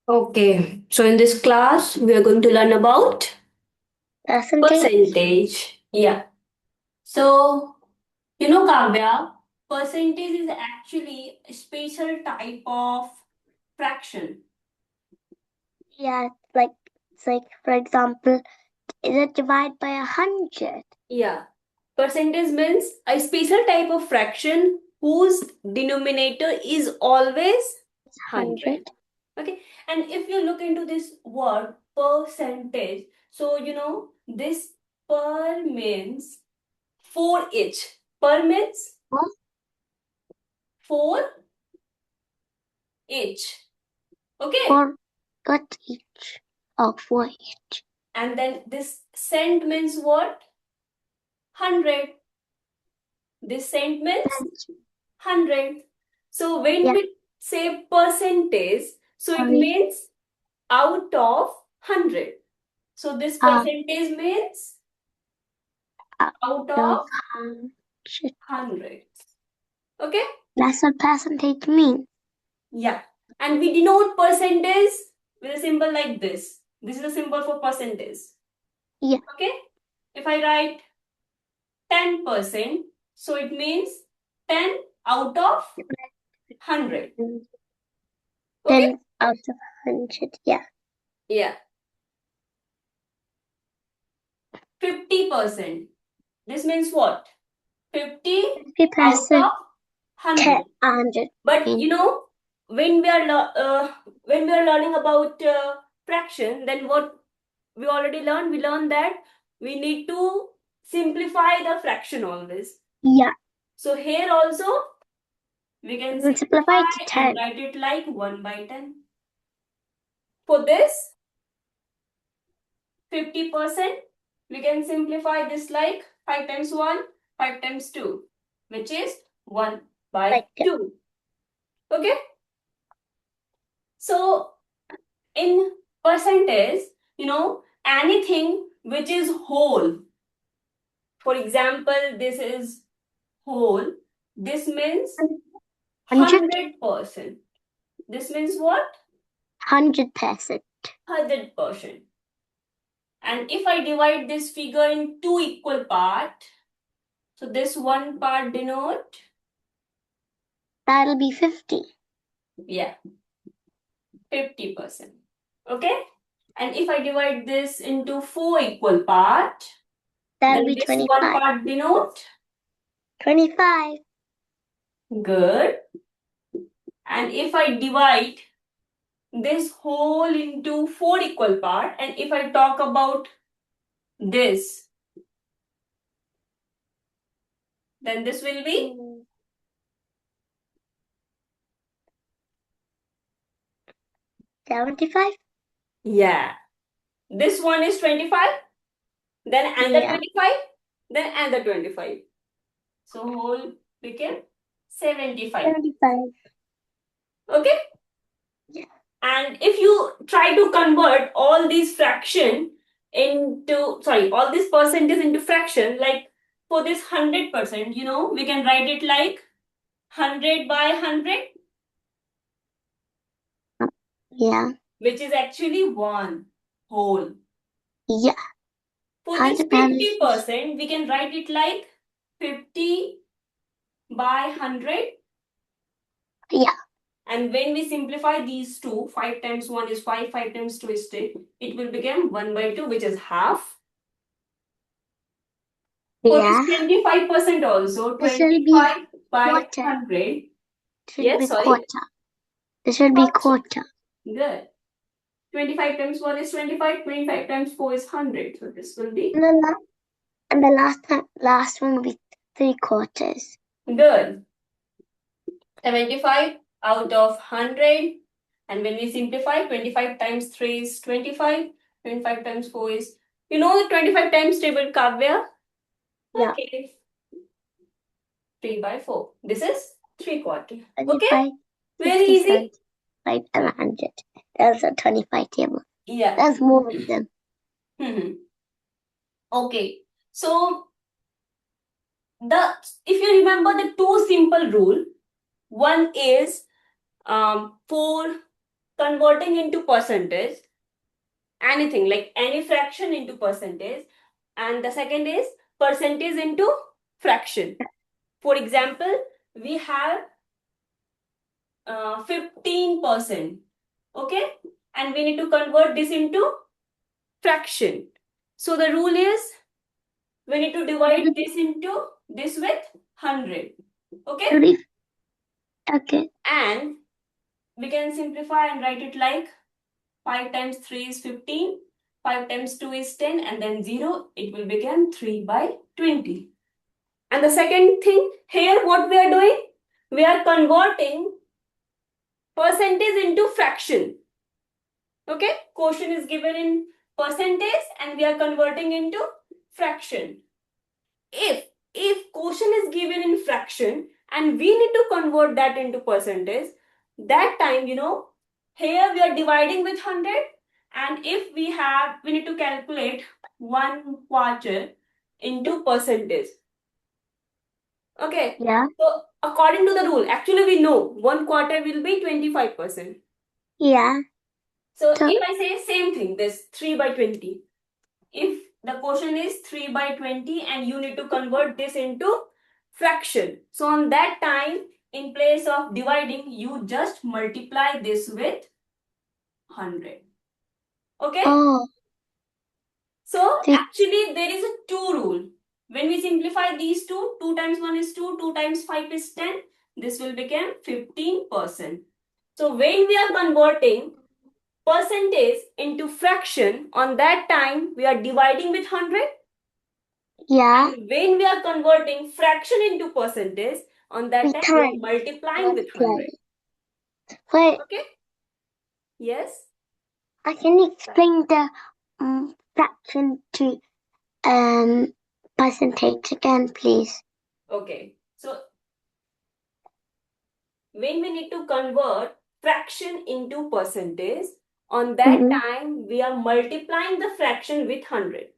Okay, so in this class, we are going to learn about Percentage? percentage. Yeah. So, Kavya, percentage is actually a special type of fraction. Yeah, it's like for example, is it divided by 100? Yeah. Percentage means a special type of fraction whose denominator is always It's 100. 100. Okay. And if you look into this word percentage, so this per means for each. Per means What? for each. Okay. For what each? Oh, for each. And then this cent means what? 100. This cent means Cent. 100. So when Yeah, we say percentage, so it sorry. means out of 100. So this Uh, percentage means out out of of 100. 100. Okay? That's what percentage means. Yeah. And we denote percentage with a symbol like this. This is a symbol for percentage. Yeah. Okay? If I write 10%, so it means 10 out of 100. Okay? 10 out of 100. Yeah. Yeah. 50%. This means what? 50 out 50%. of 100. 100. But Mean. when we are when we are learning about fraction, then what we already learned, we learned that we need to simplify the fraction always. Yeah. So here also we can We'll simplify it simplify to and 10. write it like 1 by 10. For this 50%, we can simplify this like 5 times 1, 5 times 2, which is 1 by Like that. 2. Okay? So in percentage, anything which is whole. For example, this is whole. This means 100. 100%. This means what? 100%. 100%. And if I divide this figure in two equal parts, so this one part denote, That'll be 50. yeah, 50%. Okay? And if I divide this into four equal parts, That'll then be this one 25. part denote, 25. good. And if I divide this whole into four equal part, and if I talk about this, then this will be, 75? yeah, this one is 25, then another Yeah. 25, then another 25. So whole became 75. 75. Okay? Yeah. And if you try to convert all these fraction into, sorry, all this percentage into fraction, like for this 100%, we can write it like 100 by 100, Yeah. which is actually one whole. Yeah. For this 100 times. 50%, we can write it like 50 by 100. Yeah. And when we simplify these two, 5 times 1 is 5, 5 times 2 is 10, it will become 1 by 2, which is half. For this Yeah. 25% also, This should be 25 by quarter. 100. Should Yes, be sorry. quarter. This should be Quarter. quarter. Good. 25 times 1 is 25, 25 times 4 is 100. So this will be And the last one will be 3/4. good. 75 out of 100. And when we simplify, 25 times 3 is 25. 25 times 4 is, the 25 times table, Kavya? Yeah. Okay. 3 by 4. This is 3/4. Okay? 25, Very 60, easy. 75, and 100. That's a 25 table. Yeah. That's more of them. Okay. So the if you remember the two simple rule, one is 4 converting into percentage, anything like any fraction into percentage, and the second is percentage into fraction. For example, we have 15%, okay, and we need to convert this into fraction. So the rule is we need to divide this into this with 100, okay, Okay. and we can simplify and write it like 5 times 3 is 15, 5 times 2 is 10, and then 0, it will become 3 by 20. And the second thing here, what we are doing, we are converting percentage into fraction. Okay, quotient is given in percentage and we are converting into fraction. If quotient is given in fraction and we need to convert that into percentage, that time, here we are dividing with 100, and if we need to calculate 1/4 into percentage. Okay. Yeah. So according to the rule, actually we know 1/4 will be 25%. Yeah. So So if I say same thing, this 3 by 20, if the quotient is 3 by 20 and you need to convert this into fraction, so on that time, in place of dividing, you just multiply this with 100. Okay? oh, So the, actually there is a two rule. When we simplify these two, 2 times 1 is 2, 2 times 5 is 10. This will become 15%. So when we are converting percentage into fraction, on that time we are dividing with 100. yeah. And when we are converting fraction into percentage, on that We time we are time multiplying with multiply. 100. Wait, Okay? Yes? I can explain the fraction to percentage again, please. Okay. So when we need to convert fraction into percentage, on that time we are multiplying the fraction with 100.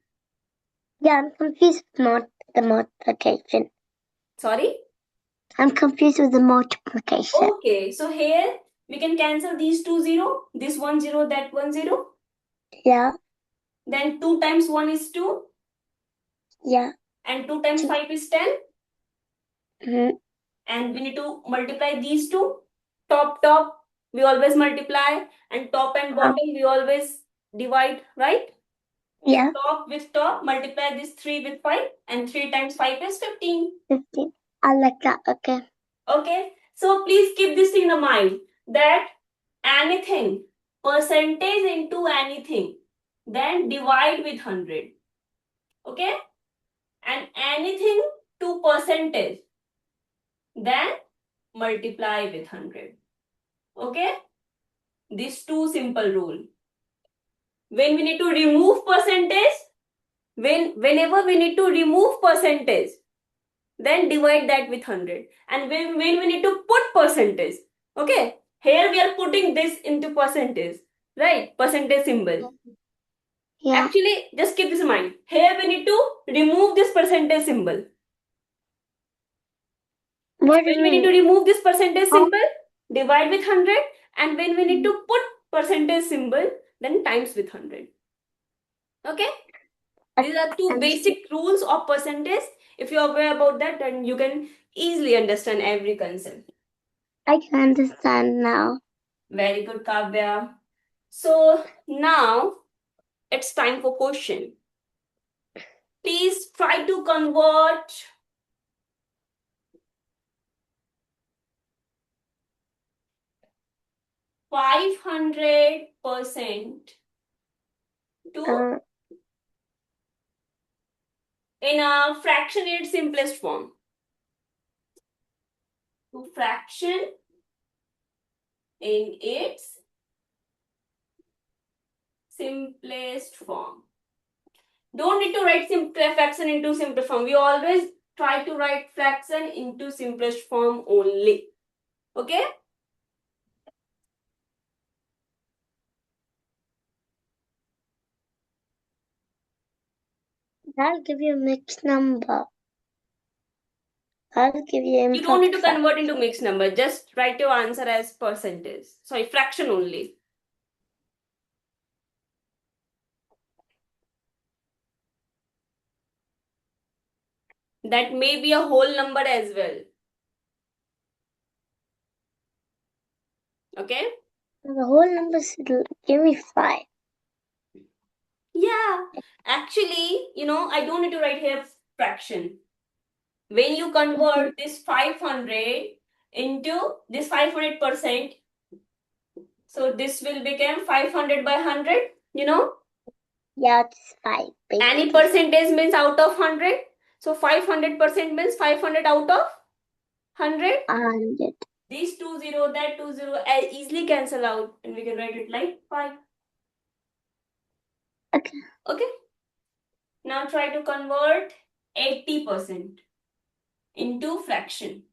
Yeah, I'm confused with the multiplication. Sorry? I'm confused with the multiplication. Okay, so here we can cancel these two zero, this 1 0, that 1 0. Yeah. Then 2 times 1 is 2, Yeah. and 2 times 5 is 10. Mm-hmm. And we need to multiply these two. Top, we always multiply, and top and bottom, we always divide, right? Yeah. So top with top, multiply this 3 with 5, and 3 times 5 is 15. 15. I like that. Okay. Okay, so please keep this in the mind that anything, percentage into anything, then divide with 100. Okay, and anything to percentage, then multiply with 100. Okay, these two simple rule. When we need to remove percentage, whenever we need to remove percentage, then divide that with 100. And when we need to put percentage, okay, here we are putting this into percentage, right? Percentage symbol. Yeah. Actually, just keep this in mind. Here we need to remove this percentage symbol. What do When you we need to mean? remove this percentage symbol, divide with 100. And when we need to put percentage symbol, then times with 100. Okay? These are two basic rules of percentage. If you're aware about that, then you can easily understand every concept. I can understand now. Very good, Kavya. So now it's time for question. Please try to convert 500% to in a fraction in its simplest form. To fraction in its simplest form. Don't need to write fraction into simplest form. We always try to write fraction into simplest form only. Okay? I'll give you a mixed number. I'll give you You don't need to convert into mixed number. Just write your answer as percentage. Sorry, fraction only. That may be a whole number as well. Okay? The whole number should give me 5. Yeah. Actually, I don't need to write here fraction. When you convert this 500 into this 500%, so this will become 500 by 100, Yeah, it's 5. Any Basically. percentage means out of 100. So 500% means 500 out of 100. 100. These 20, that 20 easily cancel out, and we can write it like 5. Okay. Okay. Now try to convert 80% into fraction.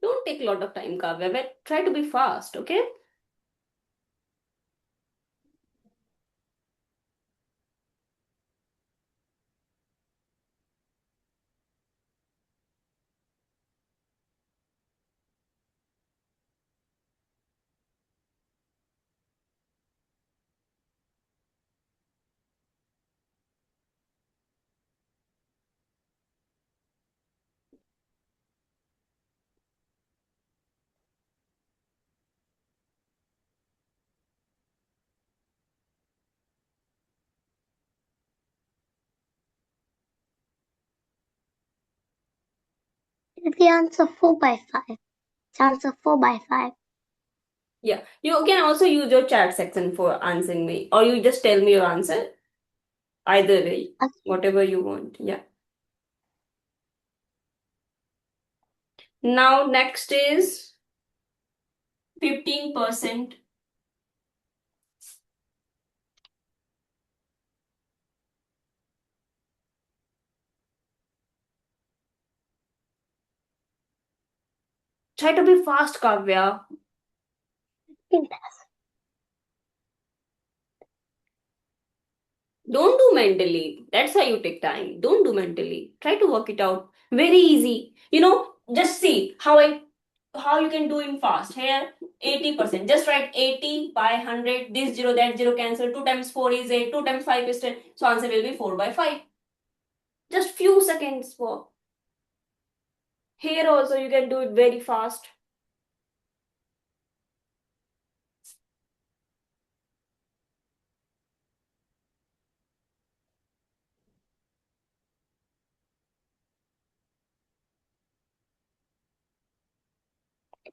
Don't take a lot of time, Kavya, but try to be fast, okay? The answer 4 by 5. It's answer 4 by 5. Yeah. You can also use your chat section for answering me, or you just tell me your answer. Either way, Okay. whatever you want. Yeah. Now, next is 15%. Try to be fast, Kavya. Don't do mentally. That's why you take time. Don't do mentally. Try to work it out. Very easy. Just see how you can do it fast. Here, 80%. Just write 80 by 100. This zero, that zero cancel. 2 times 4 is 8. 2 times 5 is 10. So answer will be 4 by 5. Just few seconds work. Here also you can do it very fast.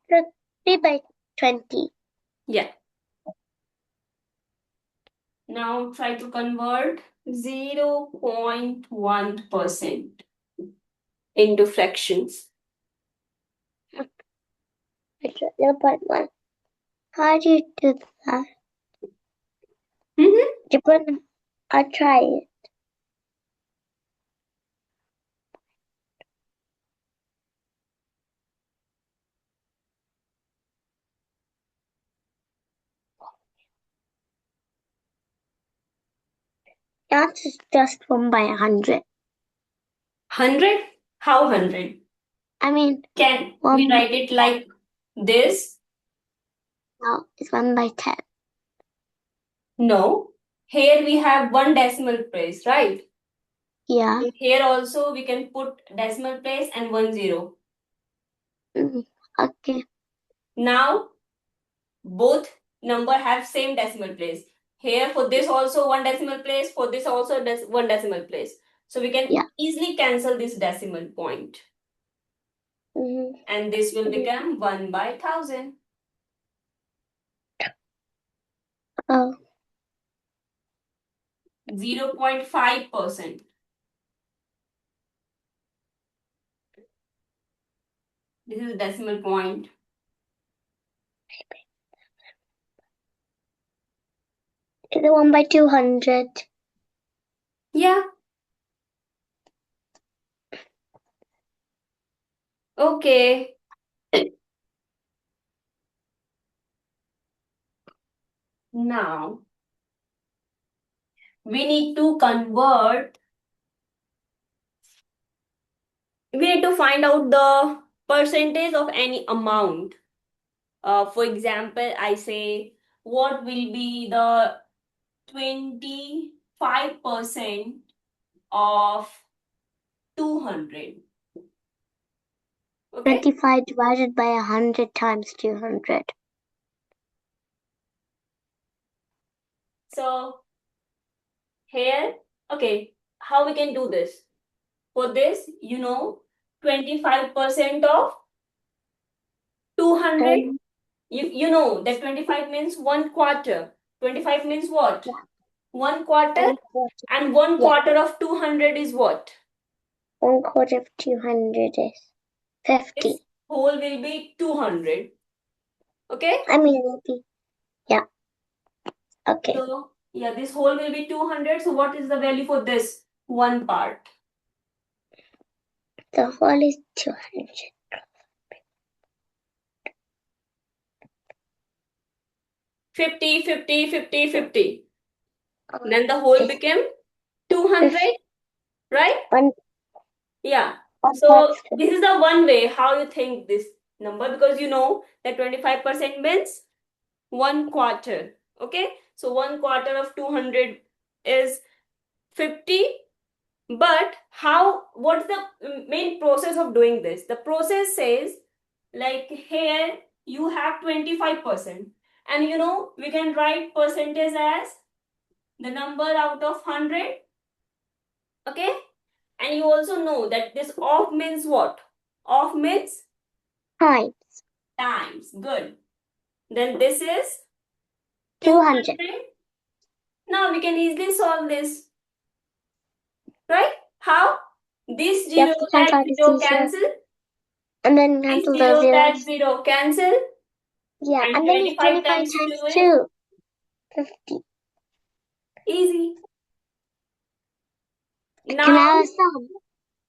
It's 3 by 20. Yeah. Now try to convert 0.1% into fractions. 0.1. How do you do that? Mm-hmm. I'll try it. The answer is just 1 by 100. 100? How 100? I mean, Can 1 we by write it like this? no, it's 1 by 10. No. Here we have one decimal place, right? Yeah. And here also we can put decimal place and 1 0. Okay. Now both number have same decimal place. Here for this also one decimal place, for this also one decimal place. So we can easily cancel this decimal point. And this will become 1 by 1000. Oh. 0.5%. This is decimal point. Is it 1 by 200? Yeah. Okay. Now we need to convert, we need to find out the percentage of any amount. For example, I say what will be the 25% of 200. Okay. 25 divided by 100 times 200. So here, okay, how we can do this? For this, 25% of 200. Um, You know that 25 means one quarter. 25 means what? yeah, One quarter. 1/4. And one Yeah, quarter of 200 is what? 1/4 of 200 is This 50. whole will be 200. Okay? I mean, maybe. Yeah, okay. So, yeah, this whole will be 200. So, what is the value for this one part? The whole is 200. 50, 50, 50, 50. Oh, Then the whole this became 200, right? one, Yeah. one So, part's this is the one way how you think this number, because you know that 25% means one quarter. Okay? So, one quarter of 200 is 50. But what's the main process of doing this? The process says, like here you have 25%, and we can write percentage as the number out of 100. Okay? And you also know that this of means what? Of means times times. Good. Then this is 200. 200. Now we can easily solve this, right? How? This You have zero to tag cancel out the zero zero cancel. and then This cancel the zero tag zeros. zero cancel. Yeah, And and then it's 25 25 times 2 times is 2. 50. easy. Can I Now, have a sum?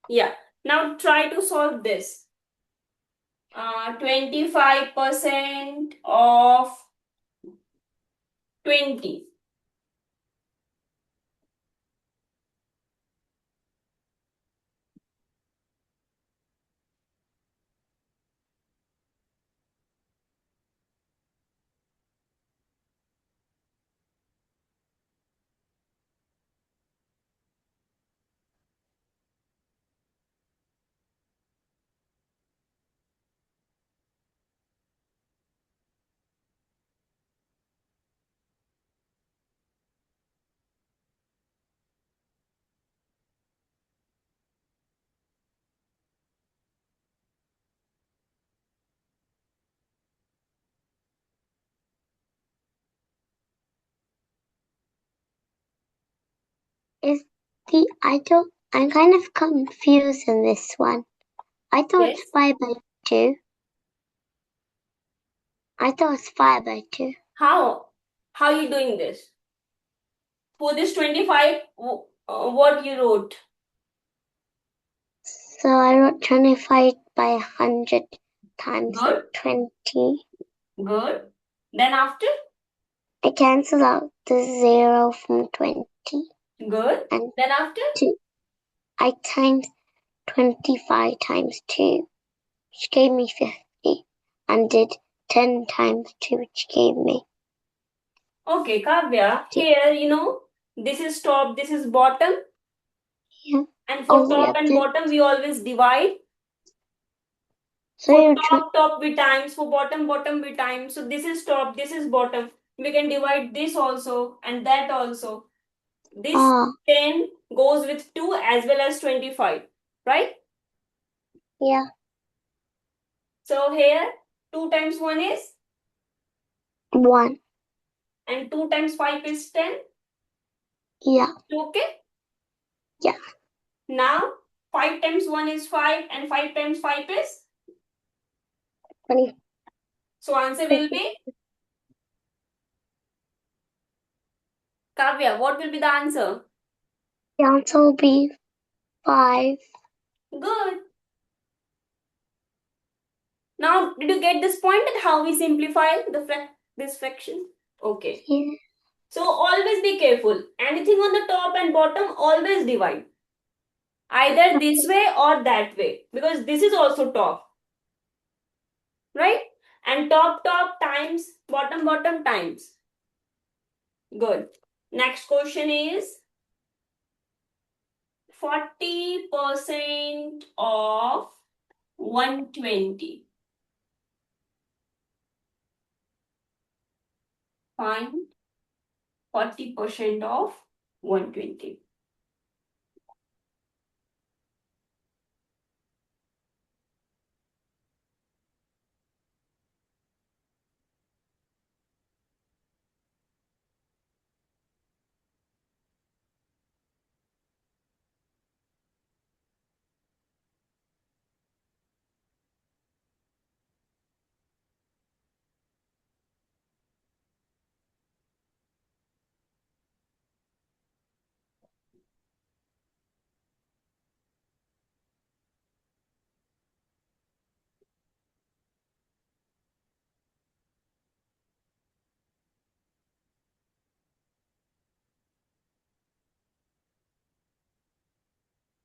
yeah. Now try to solve this. 25% of 20. I'm kind of confused in this one. I thought Yes. it's 5 by 2. I thought it's 5 by 2. How? How you doing this? For this 25, what you wrote? So I wrote 25 by 100 times Good. 20. Good. Then after? I cancel out the 0 from 20. Good. And Then after? 2. I times 25 times 2, which gave me 50. And did 10 times 2, which gave me Okay, Kavya, 2. here, this is top, this is bottom. Yeah. And for Oh, yeah. top and bottom, we always divide. So For you try. top we times, for bottom we times. So this is top, this is bottom. We can divide this also and that also. This Oh, 10 goes with 2 as well as 25, right? yeah. So here 2 times 1 is, 1. and 2 times 5 is 10. Yeah. Okay? Yeah. Now 5 times 1 is 5 and 5 times 5 is, 20. so answer will be, Kavya, what will be the answer? The answer will be 5. Good. Now, did you get this point that how we simplify this fraction? Okay. Yeah. So always be careful. Anything on the top and bottom, always divide. Either this way or that way. Because this is also top. Right? And top times bottom times. Good. Next question is 40% of 120. Find 40% of 120.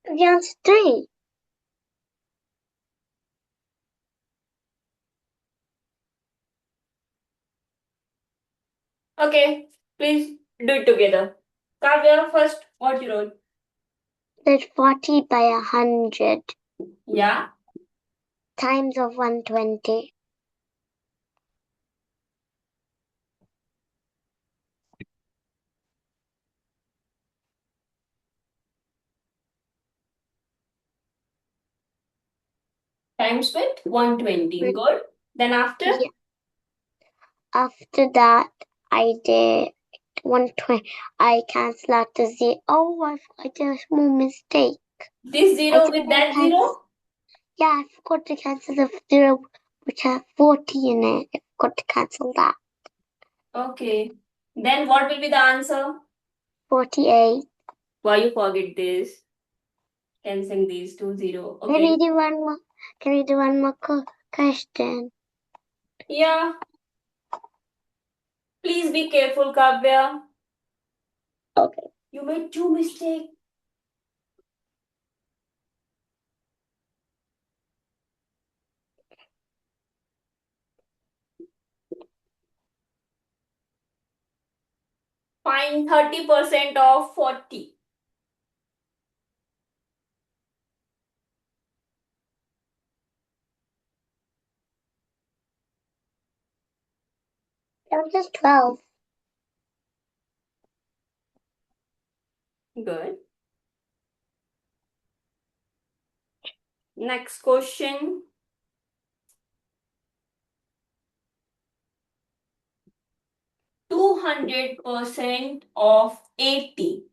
The answer 3. Okay, please do it together. Kavya, first, what you wrote? There's 40 by 100 Yeah. times of 120. Times with 120. Good. Then after? Yeah. After that, I did 120. I cancel out the 0. Oh, I did a small mistake. This zero with that zero? Yeah, I forgot to cancel the 0 which has 40 in it. I forgot to cancel that. Okay. Then what will be the answer? 48. Why you forget this? Canceling these two zero. Can Okay. we do one more? Can we do one more question? Yeah. Please be careful, Kavya. Okay. You made two mistakes. Find 30% of 40. That was just 12. Good. Next question. 200% of 80.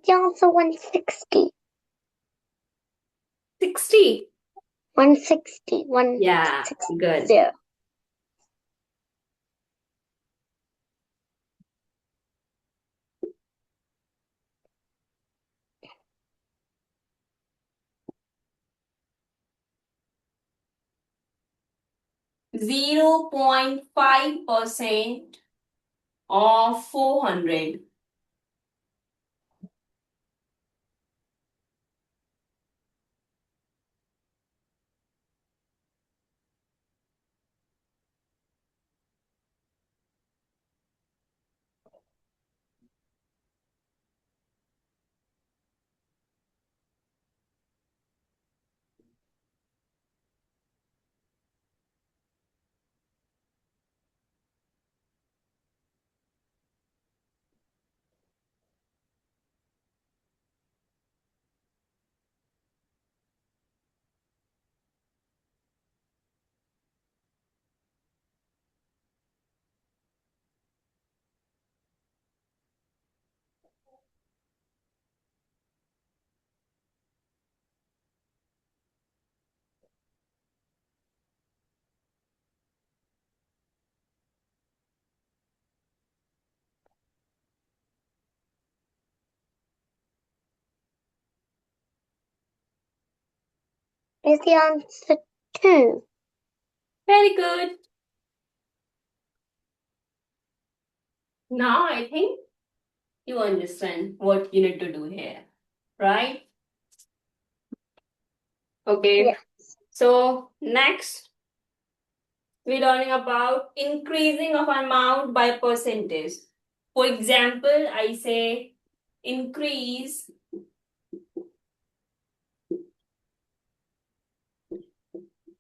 The answer 160. 60. 160. Yeah, good. 160. 0.5% of 400. Is the answer 2? Very good. Now I think you understand what you need to do here, right? Okay. Yeah. So next, we're learning about increasing of amount by percentage. For example, I say increase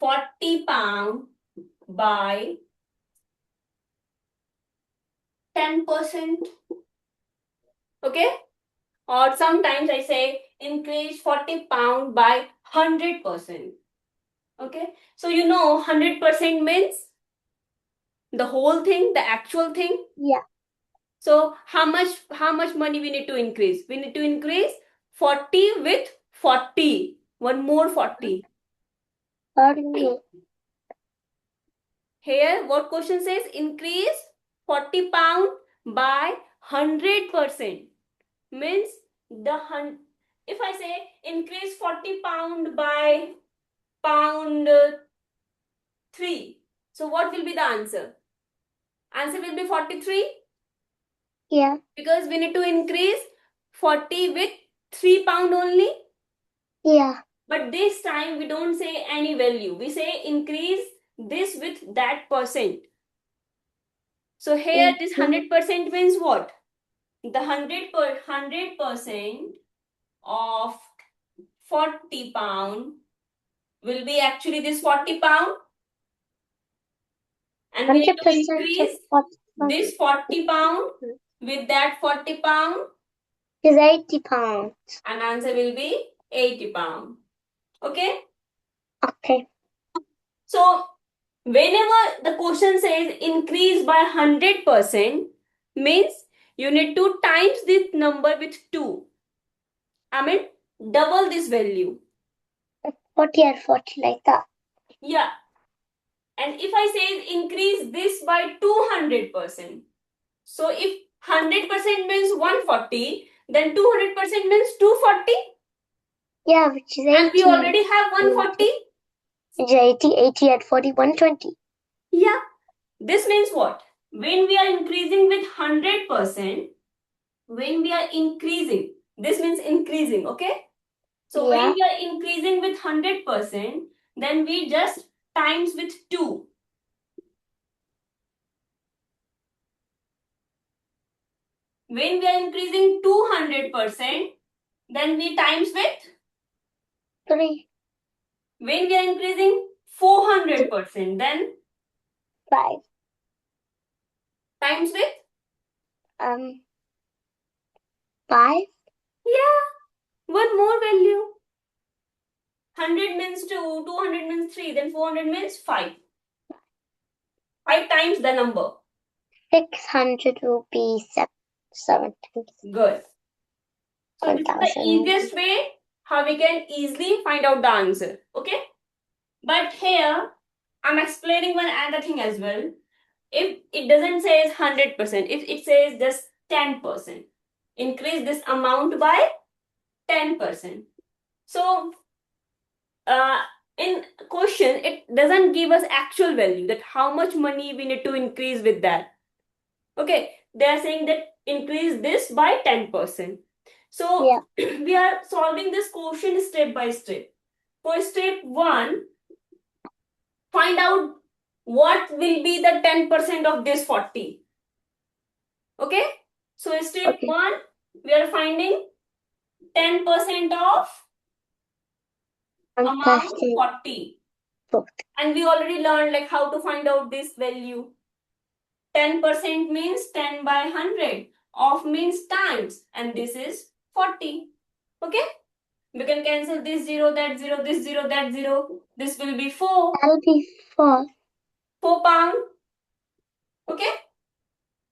40 pound by 10%. Okay? Or sometimes I say increase 40 pound by 100%. Okay? So you know 100% means the whole thing, the actual thing. Yeah. So how much money we need to increase? We need to increase 40 with 40. One more 40. Pardon me. Here what question says? Increase 40 pound by 100%. Means if I say increase 40 pound by pound 3. So what will be the answer? Answer will be 43. Yeah. Because we need to increase 40 with 3 pound only. Yeah. But this time we don't say any value. We say increase this with that percent. So here this 100% means what? The 100% of 40 pound will be actually this 40 pound. And we need to 100% increase of 40 this 40 pound with that 40 pound. is 80 pounds. And answer will be 80 pound. Okay? Okay. So whenever the question says increase by 100%, means you need to times this number with 2. I mean double this value. 40 and 40 like that. Yeah. And if I say increase this by 200%, so if 100% means 140, then 200% means 240. Yeah, which is 80. And we already have 140. Which is 80, 80 and 40, 120. Yeah. This means what? When we are increasing with 100%, when we are increasing, this means increasing, okay? So Yeah. when we are increasing with 100%, then we just times with 2. When we are increasing 200%, then we times with 3. When we are increasing 400%, then 5. times with 5. Yeah, one more value. 100 means 2, 200 means 3, then 400 means 5. 5 times the number. 600 will be 7 times. Good. So this is the 1,000. easiest way how we can easily find out the answer. Okay? But here I'm explaining one other thing as well. If it doesn't say 100%, if it says just 10%, increase this amount by 10%. So in question, it doesn't give us actual value that how much money we need to increase with that. Okay, they are saying that increase this by 10%. So Yeah. we are solving this question step by step. For step 1, find out what will be the 10% of this 40. Okay, so step 1, we are finding 10% of amount 40. And we already learned like how to find out this value. 10% means 10 by 100. Of means times. And this is 40. Okay? We can cancel this 0, that 0, this 0, that 0. This will be 4. That'll be 4. 4 pound. Okay?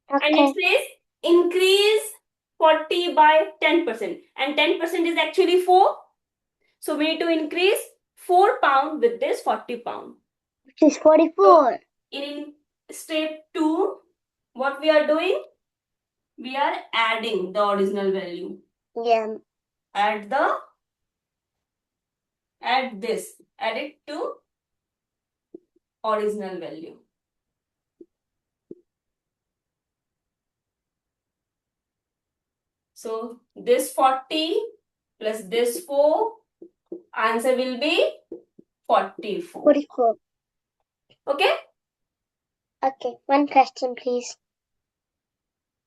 And it says increase 40 by 10%. And 10% is actually 4. So we need to increase 4 pound with this 40 pound. Which is 44. So in step 2, what we are doing? We are adding the original value. Yeah. Add the add this, add it to original value. So this 40 plus this 4, answer will be 44. 44. Okay? Okay, one question, please.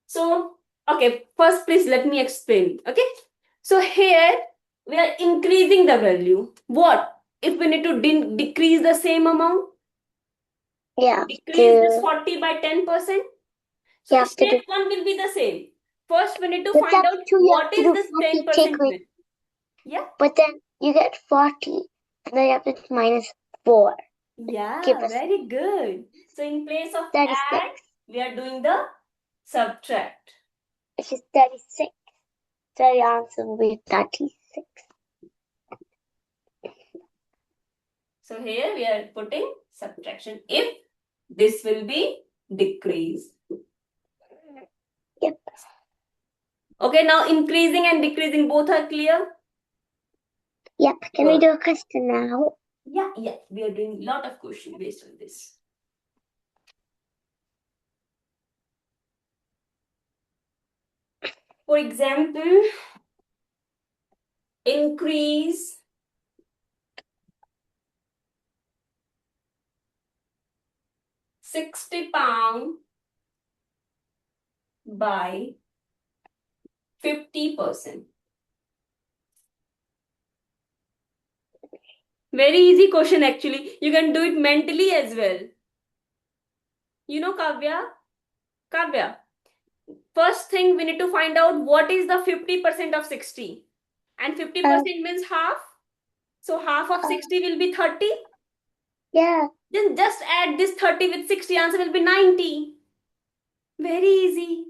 So, okay, first please let me explain. Okay? So here we are increasing the value. What? If we need to decrease the same amount? Yeah, Decrease this 40 by 10%. you So have to step do. 1 will be the same. First, we need to But find step out 2, you have what to is do this 40, 10% take away. with. Yeah? But then you get 40, and then you have to minus 4. Yeah, Give us very good. So in place of 36. add, we are doing the subtract. Which is 36. So the answer will be 36. So here we are putting subtraction if this will be decreased. Yep. Okay, now increasing and decreasing both are clear? Yep. Can we do a question now? Yeah, we are doing a lot of questions based on this. For example, increase £60 by 50%. Very easy question actually. You can do it mentally as well. You know, Kavya, first thing we need to find out what is the 50% of 60. And 50% means half. So half of 60 will be 30. Yeah. Then just add this 30 with 60, answer will be 90. Very easy.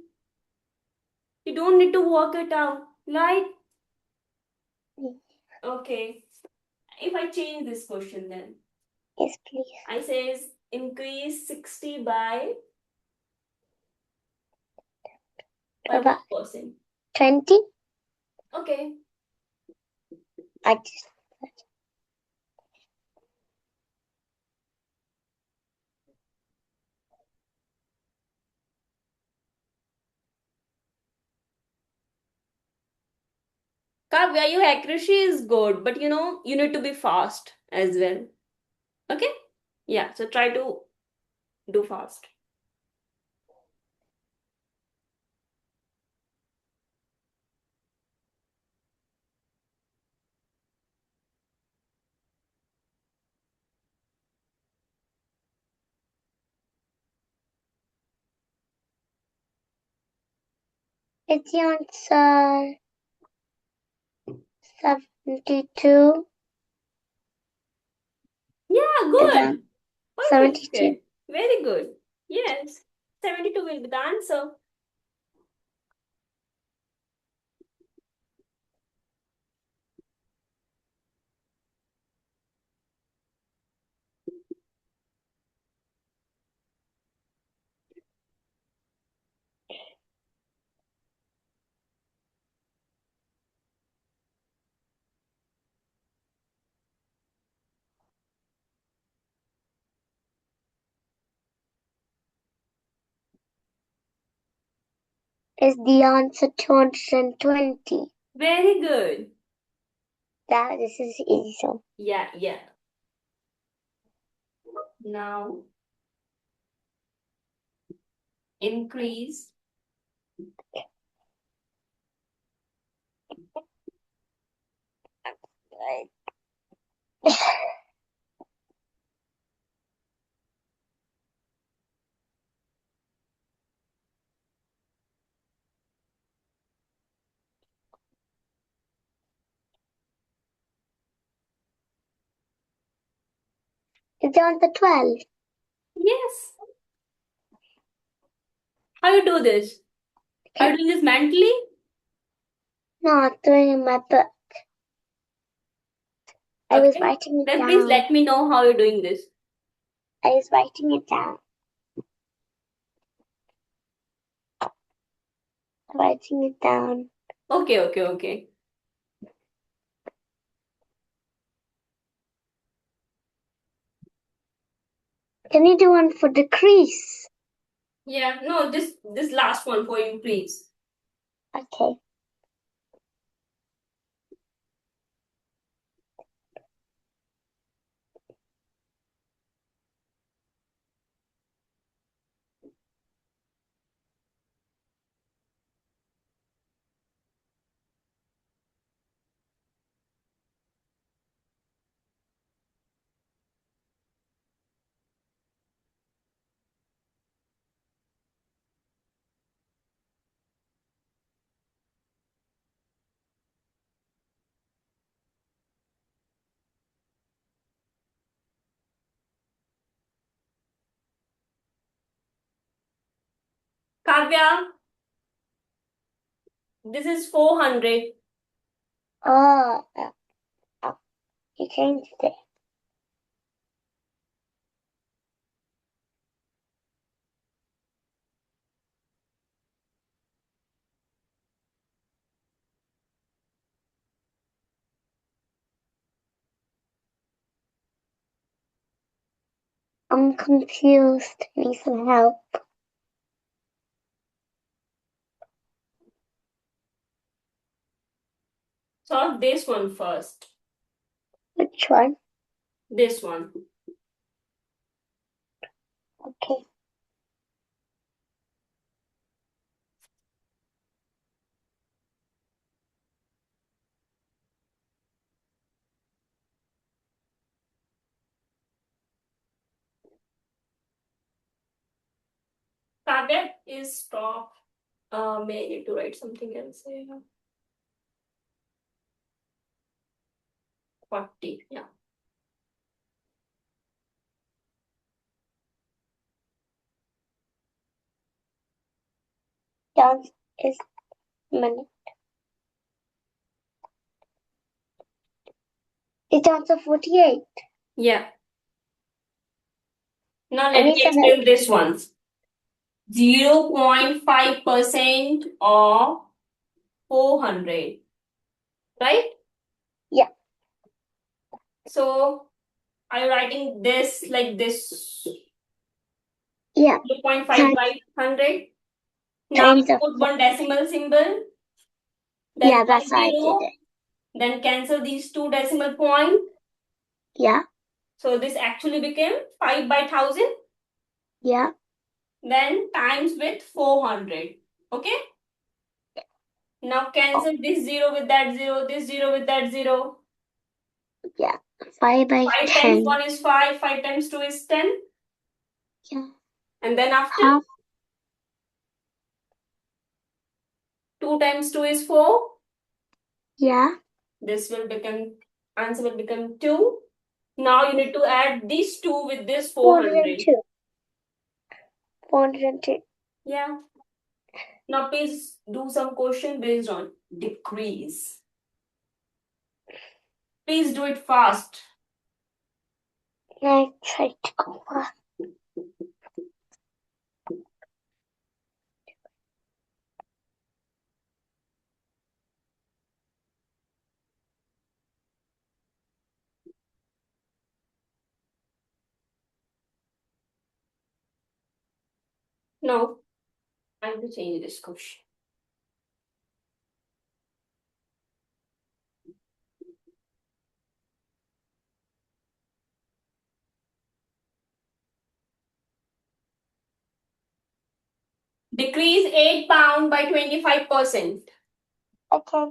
You don't need to work it out, right? Okay. If I change this question then. Yes, please. I says increase 60 by About 1%. 20. Okay. I just. Kavya, your accuracy is good, but you need to be fast as well. Okay? Yeah, so try to do fast. It's the answer 72. Yeah, good. Then Perfect. 72. Okay. Very good. Yes. 72 will be the answer. Is the answer 220. Very good. This is easy. So Yeah. Now, increase is the answer 12. Yes. How you do this? Are you doing this mentally? No, I'm doing it in my book. I was writing it Then down. please let me know how you're doing this. I was writing it down. Writing it down. Okay. Can you do one for decrease? Yeah, no, this last one for you, please. Okay. Kavya, this is 400. Oh, you changed it. I'm confused. I need some help. Solve this one first. Which one? This one. Okay. Kavya is stop. May I need to write something else here. 40. Yeah. Down is minute. It's down to 48. Yeah. Now I let need me some help. explain this one. 0.5% of 400. Right? Yeah. So are you writing this like this? Yeah. 0.5 by 100. Now Times of put one decimal symbol. Then yeah, one that's how I did zero. it. Then cancel these two decimal points. Yeah. So this actually became 5 by 1000. Yeah. Then times with 400. Okay? Now cancel this 0 with that 0, this 0 with that 0. Yeah. 5 by 5 times 10. 1 is 5, 5 times 2 is 10. Yeah. And then after Half. 2 times 2 is 4. Yeah. This will become, answer will become 2. Now you need to add these 2 with this 400. 402. 402. Yeah. Now please do some question based on decrease. Please do it fast. I tried to go fast. No, I have to change this question. Decrease 8 pound by 25%. Okay.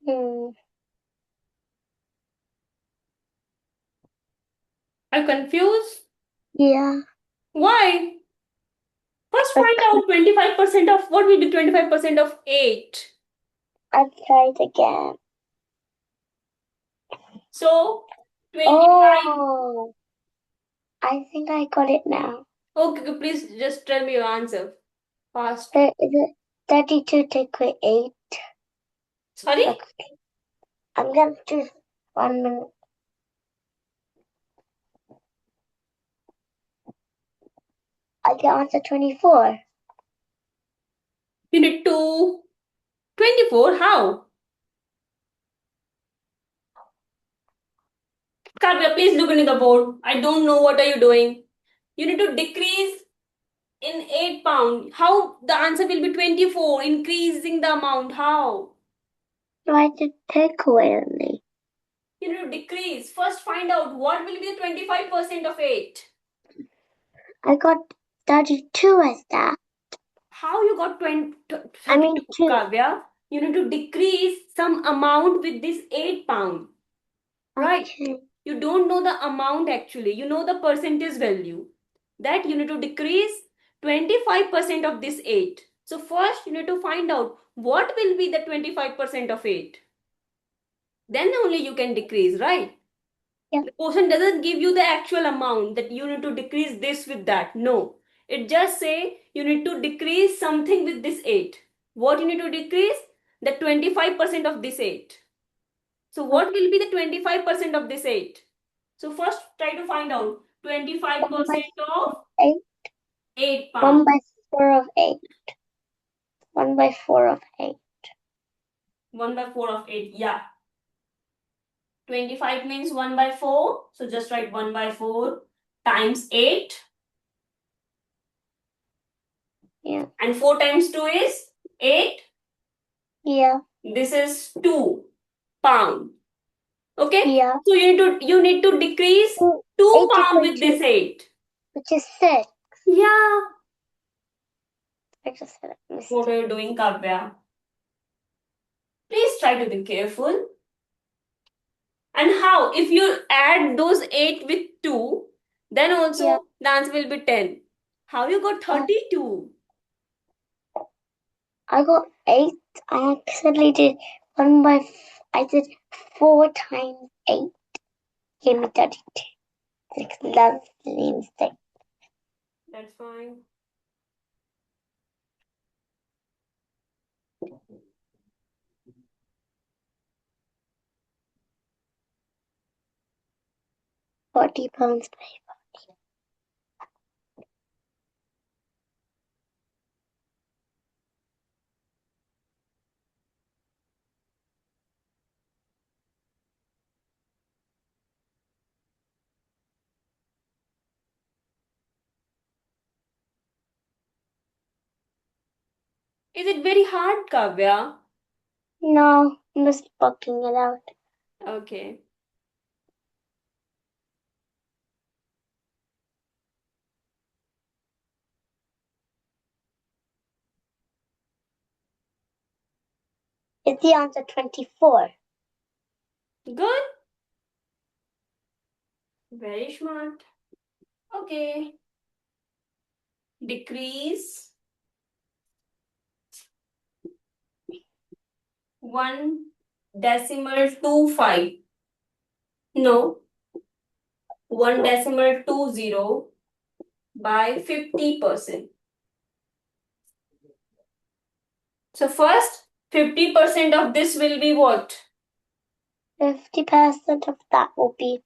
Hmm. Are you confused? Yeah. Why? First I find out 25% of what will be 25% of 8. I'll try it again. So 25. Oh, I think I got it now. Okay, please just tell me your answer. Fast. Is it 32 take away 8? Sorry? Okay. I'm gonna choose 1 minute. I get answer 24. Unit 2. 24. How? Kavya, please look into the board. I don't know what are you doing. You need to decrease in 8 pound. How the answer will be 24? Increasing the amount. How? No, I did take away only. You need to decrease. First find out what will be the 25% of 8. I got 32 as that. How you got 20, I mean 32, 2. Kavya? You need to decrease some amount with this 8 pound. Right? Okay. You don't know the amount actually. You know the percentage value. That you need to decrease 25% of this 8. So first you need to find out what will be the 25% of 8. Then only you can decrease, right? Yeah. The question doesn't give you the actual amount that you need to decrease this with that. No. It just say you need to decrease something with this 8. What you need to decrease? The 25% of this 8. So what will be the 25% of this 8? So first try to find out 1 by 25% 4 of of 8. 8 1 pounds. by 4 of 8. 1 by 4 of 8. 1 by 4 of 8. Yeah. 25 means 1 by 4. So just write 1 by 4 times 8. Yeah. And 4 times 2 is 8. Yeah. This is 2 pound. Okay. Yeah. So you need to decrease 2 8 pound equal with to, this 8. which is 6. Yeah. I just said a What mistake. are you doing, Kavya? Please try to be careful. And how? If you add those 8 with 2, then Yeah. also the answer will be 10. How you got 32? I got 8. I accidentally did 1 by, I did 4 times 8. Gave me 32. It's a lovely mistake. That's fine. £40 by Is it very hard, Kavya? No, I'm just bugging it out. Okay. Is the answer 24? Good. Very smart. Okay. Decrease 1.25. No. 1.20 by 50%. So first, 50% of this will be what? 50% of that will be,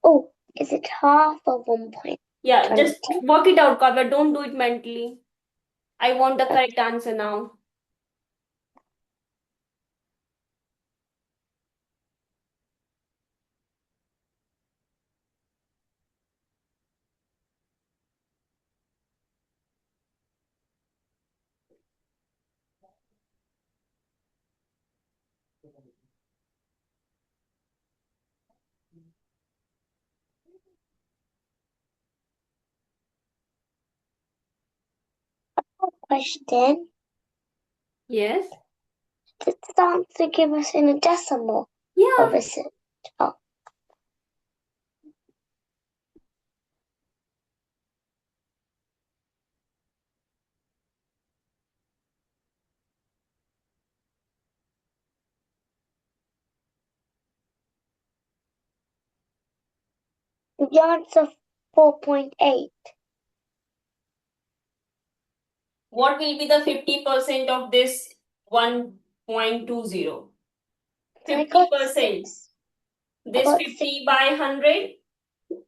oh, is it half of 1.20? Yeah, just work it out, Kavya. Don't do it mentally. I want the Okay. correct answer now. Question. Yes. did the answer give us in a decimal? Yeah. Or is it? Oh. The answer 4.8. What will be the 50% of this 1.20? I got 50%. 6. This got 50 by 100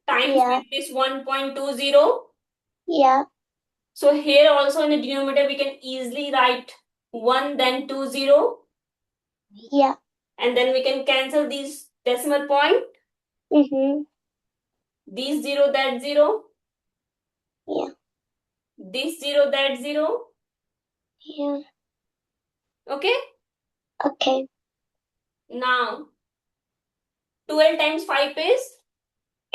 times Yeah. with this 1.20. Yeah. So here also in the denominator we can easily write 1 then 20, Yeah. and then we can cancel these decimal point. These 0 that 0. Yeah. This 0 that 0. Yeah. Okay. Okay. Now 12 times 5 is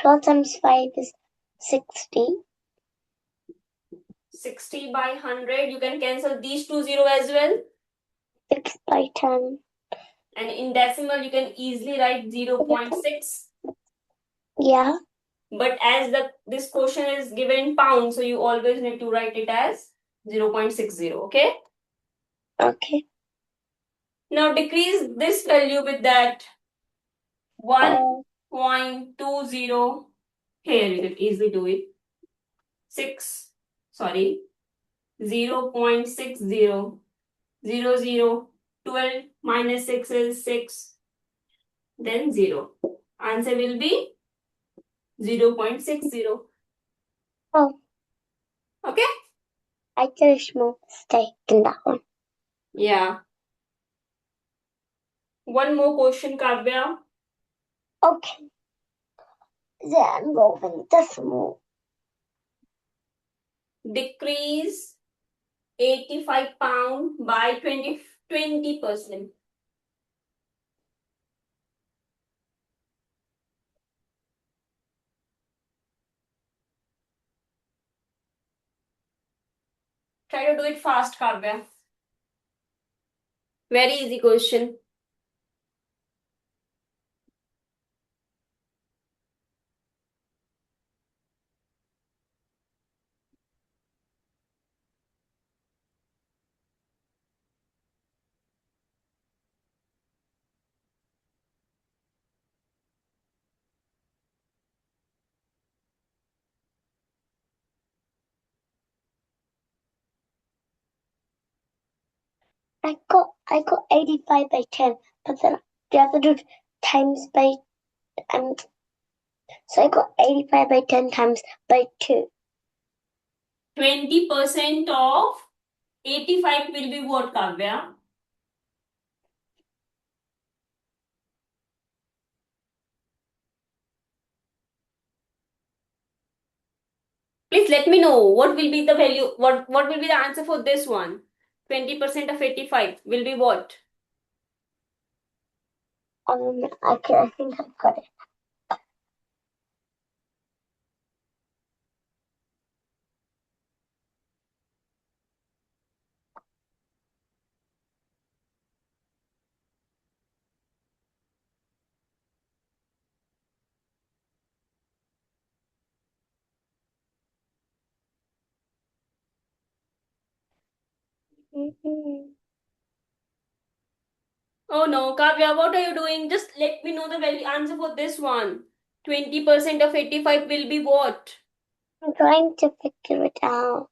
12 times 5 is 60. 60 by 100. You can cancel these 20 as well. 6 by 10. And in decimal you can easily write 0.6. Yeah. But as this question is given in pounds, so you always need to write it as 0.60. Okay. Okay. Now decrease this value with that 1.20. Here you can easily do it. 0.60. 12 minus 6 is 6. Then 0. Answer will be 0.60. Oh. Okay? I did a small mistake in that one. Yeah. One more question, Kavya. Okay. Then involving decimal. Decrease 85 pound by 20%. Try to do it fast, Kavya. Very easy question. I got 85 by 10, but then the other do times by so I got 85 by 10 times by 2. 20% of 85 will be what, Kavya? Please let me know what will be the value, what will be the answer for this one. 20% of 85 will be what? I think I've got it. Oh no, Kavya, what are you doing? Just let me know the value answer for this one. 20% of 85 will be what? I'm trying to figure it out.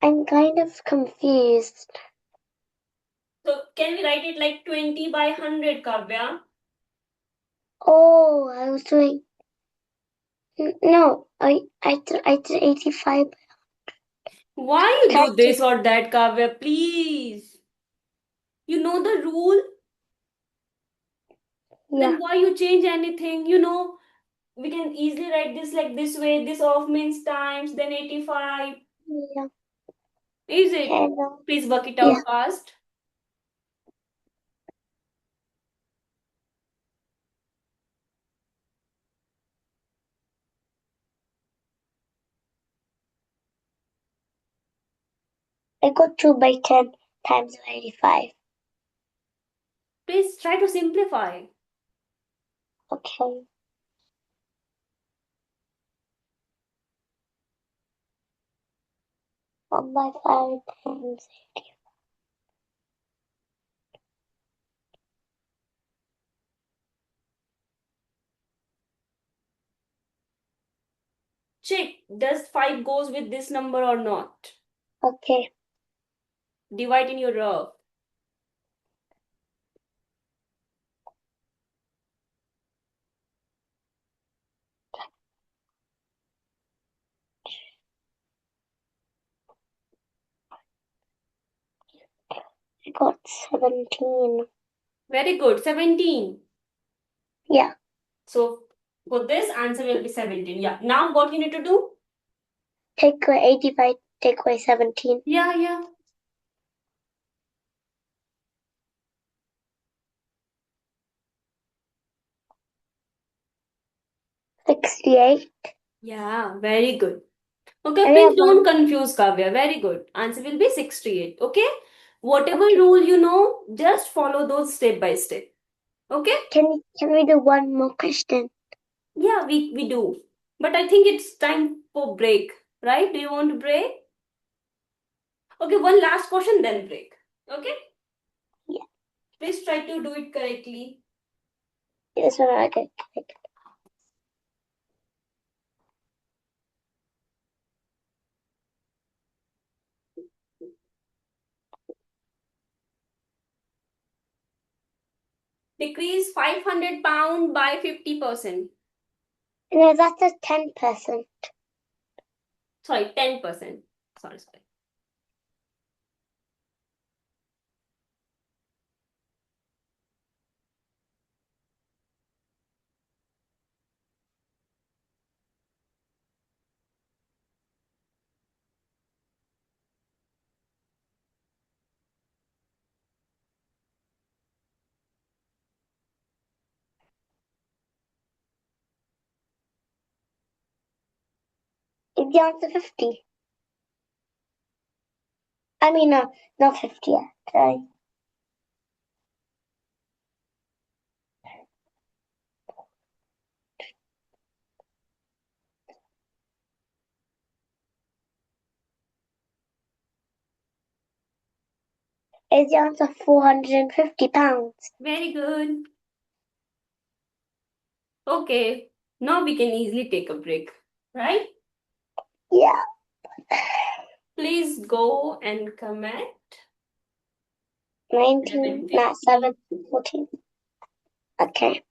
I'm kind of confused. So can we write it like 20 by 100, Kavya? Oh, I was doing. No, I did 85. Why you Can do this or that, Kavya? Please. You know the rule? Yeah. Then why you change anything? We can easily write this like this way. This of means times, then 85. Yeah. Is it? Hello. Please work it Yeah. out fast. I got 2 by 10 times 85. Please try to simplify. Okay. 1 by 5 times 80. Check, does 5 goes with this number or not? Okay. Divide in your row. I got 17. Very good. 17. Yeah. So for this answer will be 17. Yeah. Now what you need to do? Take away 85, take away 17. Yeah, yeah. 68. Yeah, very good. Okay, I please have don't one. confuse Kavya. Very good. Answer will be 68. Okay. Whatever Okay. rule you know, just follow those step by step. Okay? Can we do one more question? Yeah, we do. But I think it's time for break. Right? Do you want to break? Okay, one last question, then break. Okay? Yeah. Please try to do it correctly. This one I got. Decrease 500 pound by 50%. No, that's a 10%. Sorry, 10%. Sorry. Is the answer 50? I mean, not 50 yet. Sorry. Is the answer 450 pounds? Very good. Okay. Now we can easily take a break. Right? Yeah. Please go and comment. 19, not 7, 14. Okay.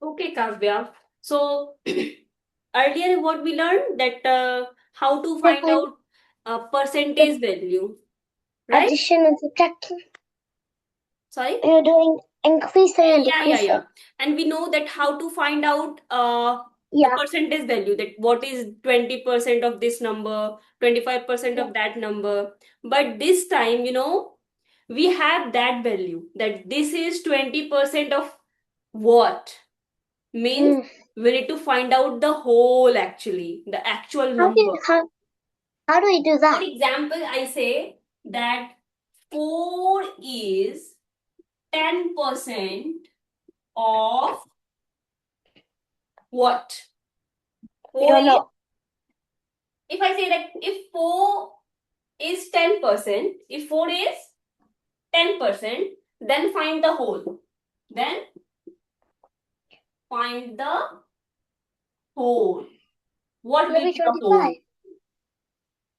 Okay, Kavya. So earlier what we learned that how to find out percentage value, right? Addition and subtraction. Sorry? You're doing increasing and Yeah, yeah, decreasing. yeah. And we know that how to find out the Yeah. percentage value, that what is 20% of this number, 25% Yeah. of that number. But this time, we have that value, that this is 20% of what? Means we need to find out the whole, actually, the actual number. How do we do For that? example, I say that 4 is 10% of what? We don't know. If I say that if 4 is 10%, if 4 is 10%, then find the whole. Then find the whole. What Will will it be be the whole? 25?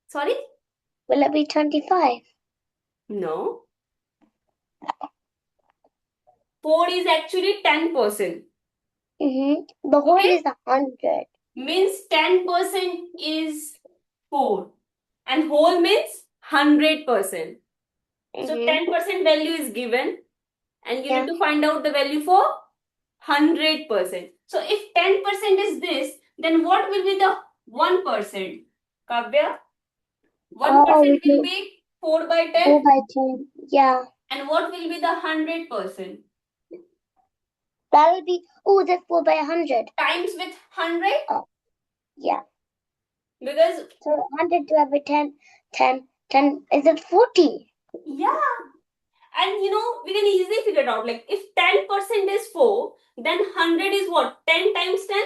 Sorry? Will it be 25? No. 4 is actually 10%. The whole Okay? is 100. Means 10% is 4. And whole means 100%. So 10% value is given. And you need to find out the value for 100%. So if 10% is this, then what will be the 1%? Kavya? 1% will be 4 by 10. 4 by 10. Yeah. And what will be the 100%? That will be, that's 4 by 100. Times with 100? Oh, yeah. Because so 100 divided by 10, is it 40? Yeah. And we can easily figure it out. Like if 10% is 4, then 100 is what? 10 times 10?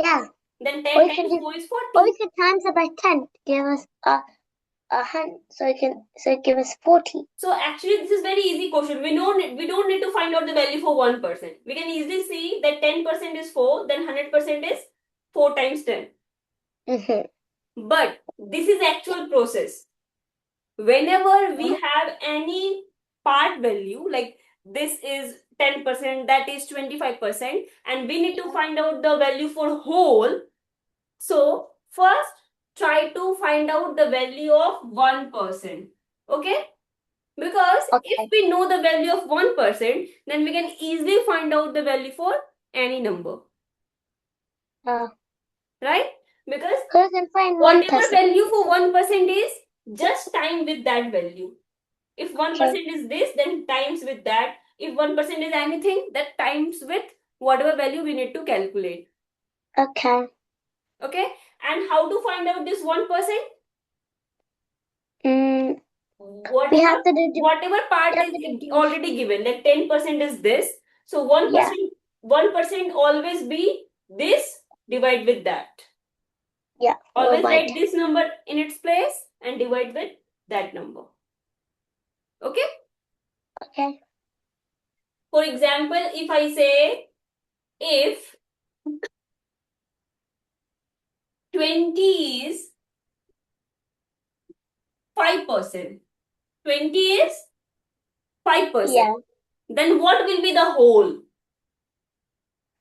Yeah. Then 10 times 4 is 40. Or we can times it by 10 to give us a hundred, so it give us 40. So actually this is very easy question. We don't need to find out the value for 1%. We can easily see that 10% is 4, then 100% is 4 times 10. But this is actual process. Whenever we have any part value, like this is 10%, that is 25%, and we need to find out the value for whole. So first try to find out the value of 1%. Okay? Because if we know the value of 1%, then we can easily find out the value for any number. Right? Because whatever value for 1% is, just time with that value. If 1% is this, then times with that. If 1% is anything, that times with whatever value we need to calculate. Okay. Okay? And how to find out this 1%? Whatever part is already given, like 10% is this. So 1% always be this, divide with that. Yeah. Always write this number in its place and divide with that number. Okay? Okay. For example, if I say, if 20 is 5%, 20 is 5%. Yeah. Then what will be the whole?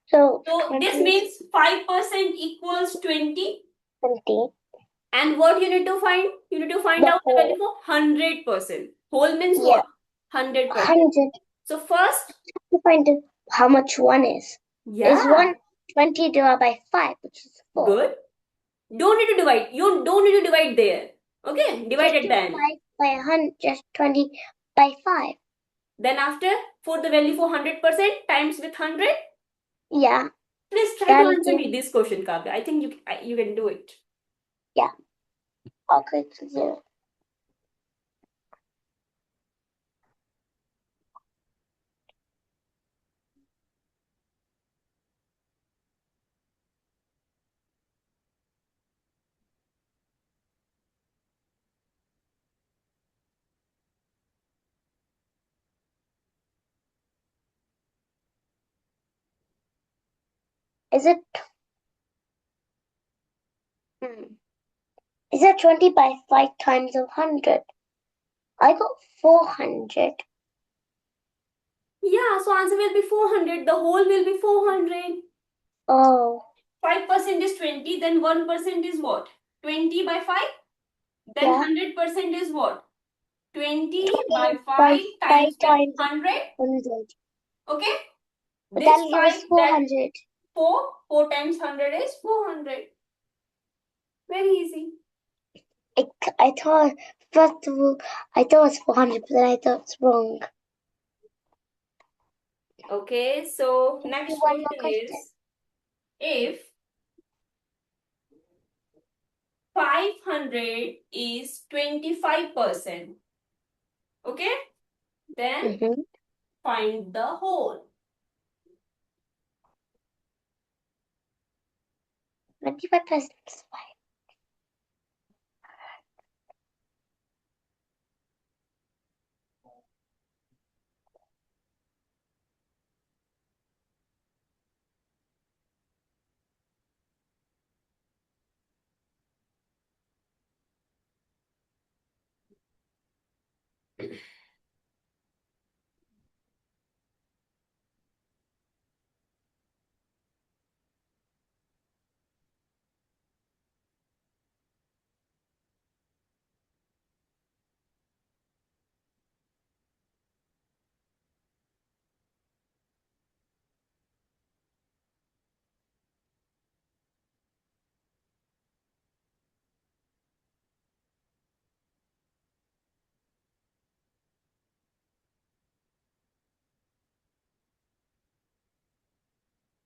So this means 5% equals 20. 20. And what you need to find? You need to find out the value for 100%. Whole means what? 100%. 100. So first, to find how much 1 is. Yeah. Is 120 divided by 5, which is 4. Good. Don't need to divide. You don't need to divide there. Okay? Divide at the end. 5 by 100, just 20 by 5. Then after, for the value for 100%, times with 100? Yeah. Please try to answer me this question, Kavya. I think you can do it. Yeah. Okay, to 0. Is it 20 by 5 times 100? I got 400. Yeah, so answer will be 400. The whole will be 400. Oh. 5% is 20, then 1% is what? 20 by 5? Then 100% is what? 20 by 5 times 100. Okay? But that gives 400. 4 times 100 is 400. Very easy. I thought first of all, I thought it was 400, but then I thought it's wrong. Okay, so Can I do next one more question question? is, if 500 is 25%, okay, then Mm-hmm. find the whole. 25% is 5.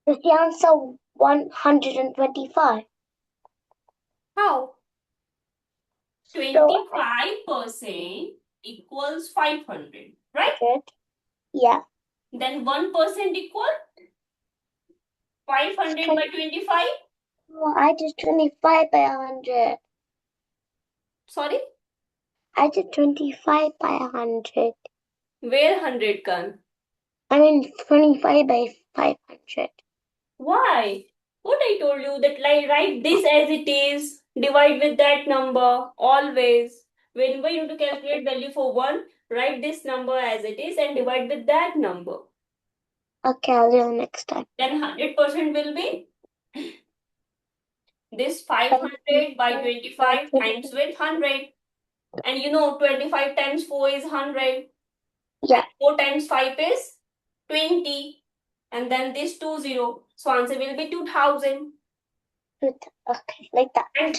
Is the answer 125? How? So 25% equals 500, right? 100. Yeah. Then 1% equal 500 by 25. Oh, I did 25 by 100. Sorry, I did 25 by 100. where 100 can? I mean 25 by 500. Why? What I told you that like write this as it is, divide with that number always. Whenever you need to calculate value for one, write this number as it is and divide with that number. Okay, I'll do it next time. Then 100% will be this 500 by 25 times with 100. And you know 25 times 4 is 100. Yeah. 4 times 5 is 20. And then this 20. So answer will be 2000. Okay, like that. And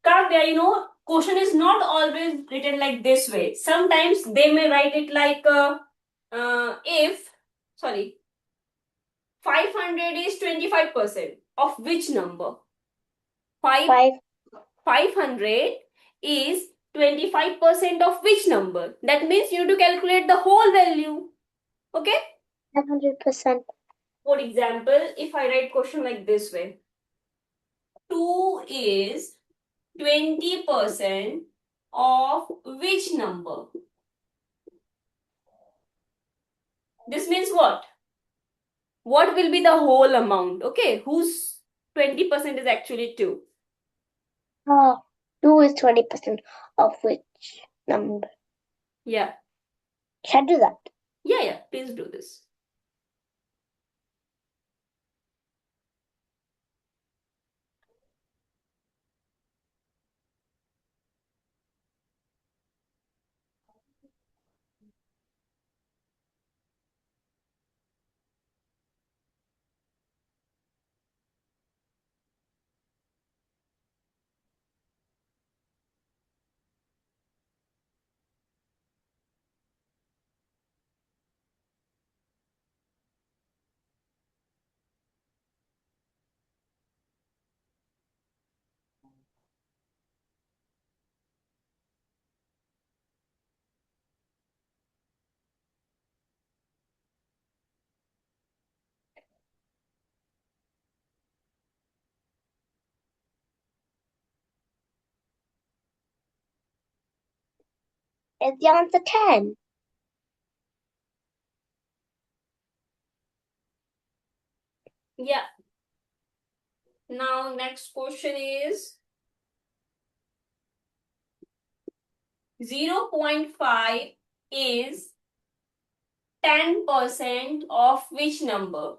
Kavya, question is not always written like this way. Sometimes they may write it like if, sorry, 500 is 25% of which number? 5. 500 is 25% of which number? That means you need to calculate the whole value. Okay? 500%. For example, if I write question like this way, 2 is 20% of which number? This means what? What will be the whole amount? Okay, whose 20% is actually 2? Oh, 2 is 20% of which number? Yeah, Should I do that? yeah, please do this. Is the answer 10? Yeah. Now, next question is 0.5 is 10% of which number?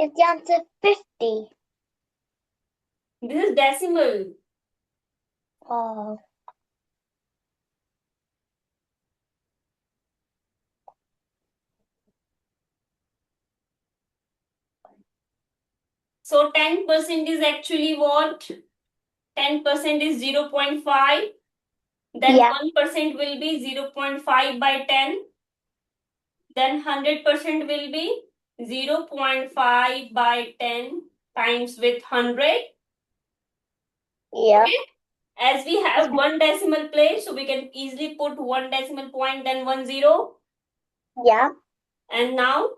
Is the answer 50? This is decimal. Oh. So 10% is actually what? 10% is 0.5. Then Yeah. 1% will be 0.5 by 10. Then 100% will be 0.5 by 10 times with 100. Yeah. Okay. As we have one decimal place, so we can easily put one decimal point, then 10. Yeah. And now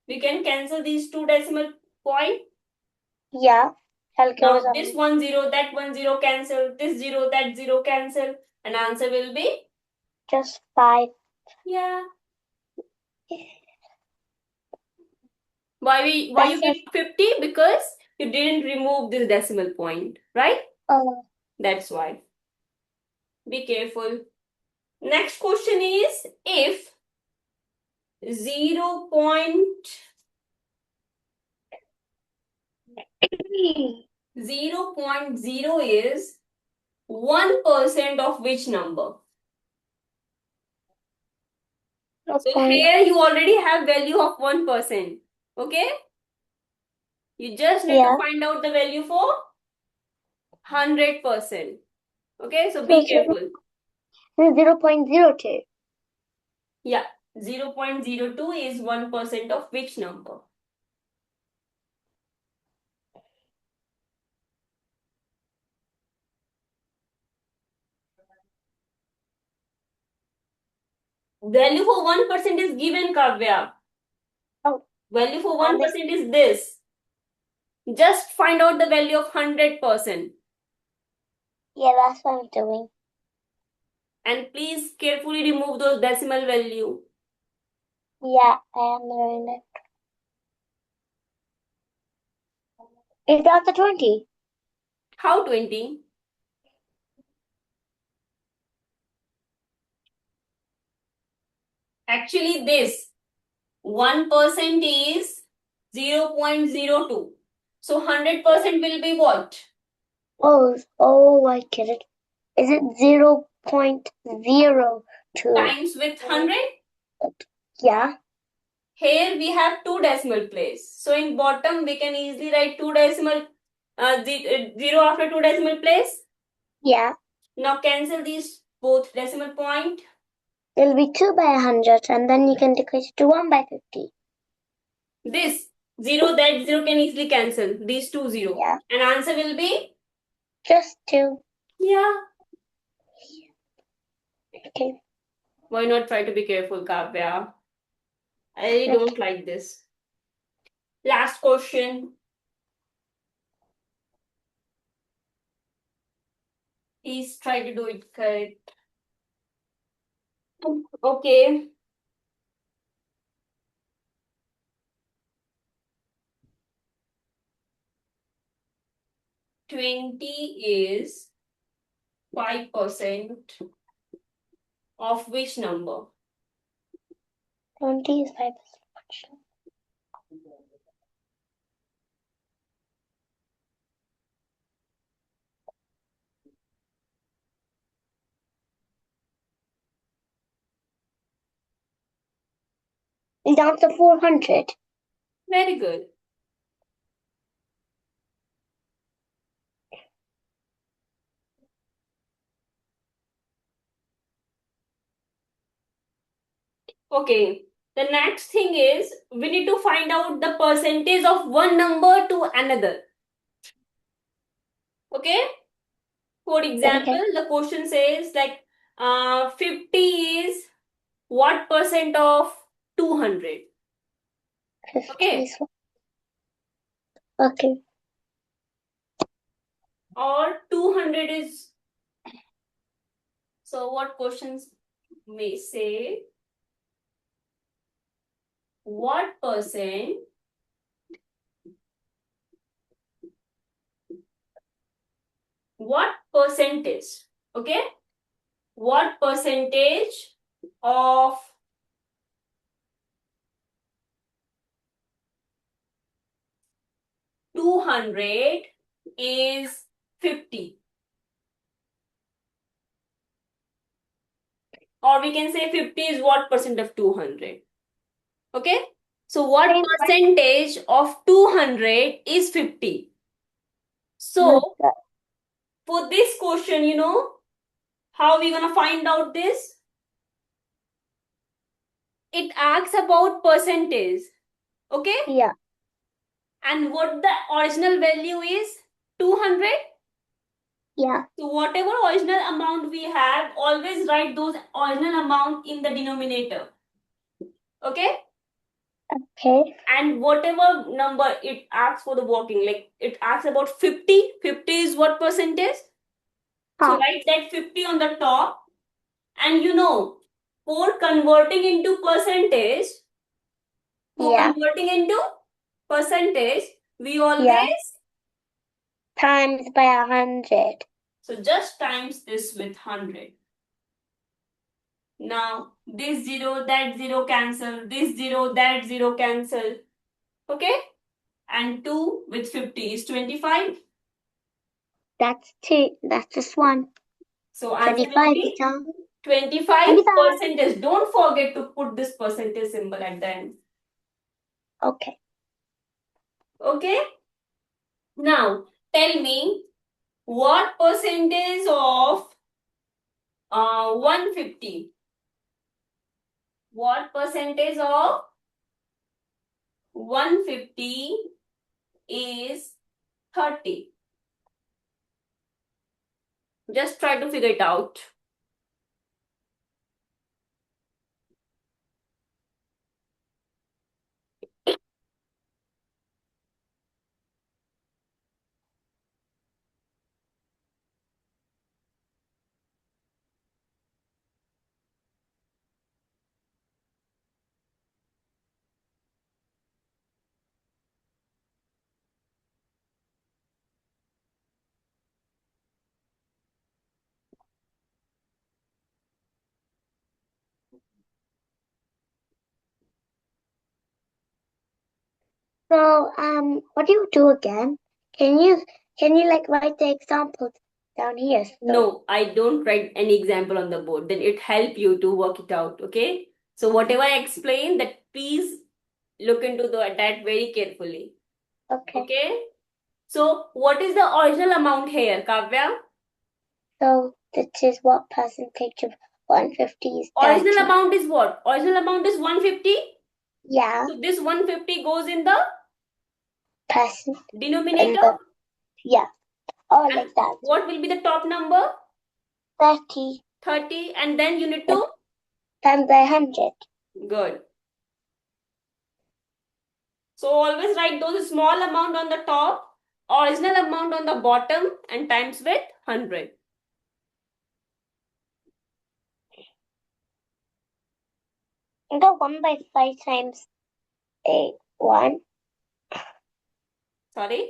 we can cancel these two decimal point. Yeah. Now Calculus this 10, that 10 cancel, this 0, that 0 cancel, and answer will be just 5. yeah. Why you That's get 50? Because you didn't remove this decimal point, right? Oh. That's why. Be careful. Next question is if 0.0 is 1% of which number? So here you already have value of 1%. Okay? You just need to Yeah. find out the value for 100%. Okay, so So be careful. 0.02. Yeah, 0.02 is 1% of which number? Value for 1% is given, Kavya. Oh. Value for 1% is this. Just find out the value of 100%. Yeah, that's what I'm doing. And please carefully remove those decimal value. Yeah, I am doing it. Is that the 20? How 20? Actually, this 1% is 0.02. So 100% will be what? Oh, I get it. Is it 0.02? Times with 100? Yeah. Here we have two decimal place. So in bottom we can easily write two decimal 0 after two decimal place. Yeah. Now cancel these both decimal point. It'll be 2 by 100 and then you can decrease it to 1 by 50. This 0, that 0 can easily cancel. These two 0. Yeah. And answer will be? Just 2. Yeah. Okay. Why not try to be careful, Kavya? I really don't like this. Last question. Please try to do it correct. Okay. $20 is 5% of which number? 20 is 5%. Down to 400. Very good. Okay. The next thing is we need to find out the percentage of one number to another. Okay? For example, the question says like 50 is what percent of 200? 50 Okay. is okay. Or 200 is, so what questions may say what percentage okay, what percentage of 200 is 50. Or we can say 50 is what percent of 200? Okay? So what Same. percentage of 200 is 50? So for this question, how are we gonna find out this? It asks about percentage. Okay? Yeah. And what the original value is? 200. Yeah. So whatever original amount we have, always write those original amount in the denominator. Okay? Okay. And whatever number it asks for the working, like it asks about 50. 50 is what percentage? So Huh. write that 50 on the top. And for converting into percentage, Yeah. we Yeah. always, Times by 100. so just times this with 100. Now, this 0, that 0 cancel, this 0, that 0 cancel. Okay? And 2 with 50 is 25. That's 2. That's just 1. So answer will 25 be is done. 25 25. percentage. Don't forget to put this percentage symbol at the end. Okay. Okay? Now, tell me what percentage of 150? What percentage of 150 is 30? Just try to figure it out. So, what do you do again? Can you like write the examples down here? So, No, I don't write any example on the board. Then it help you to work it out. Okay. So whatever I explain, that please look into that very carefully. okay. Okay. So what is the original amount here, Kavya? So this is what percentage of 150 is 30. Original amount is what? Original amount is 150. Yeah. So this 150 goes in the Percent. And denominator. yeah. Oh, And like that. what will be the top number? 30 30. And then you need to? times by 100. Good. So always write those small amount on the top, original amount on the bottom, and times with 100. I got 1 by 5 times 1. Sorry?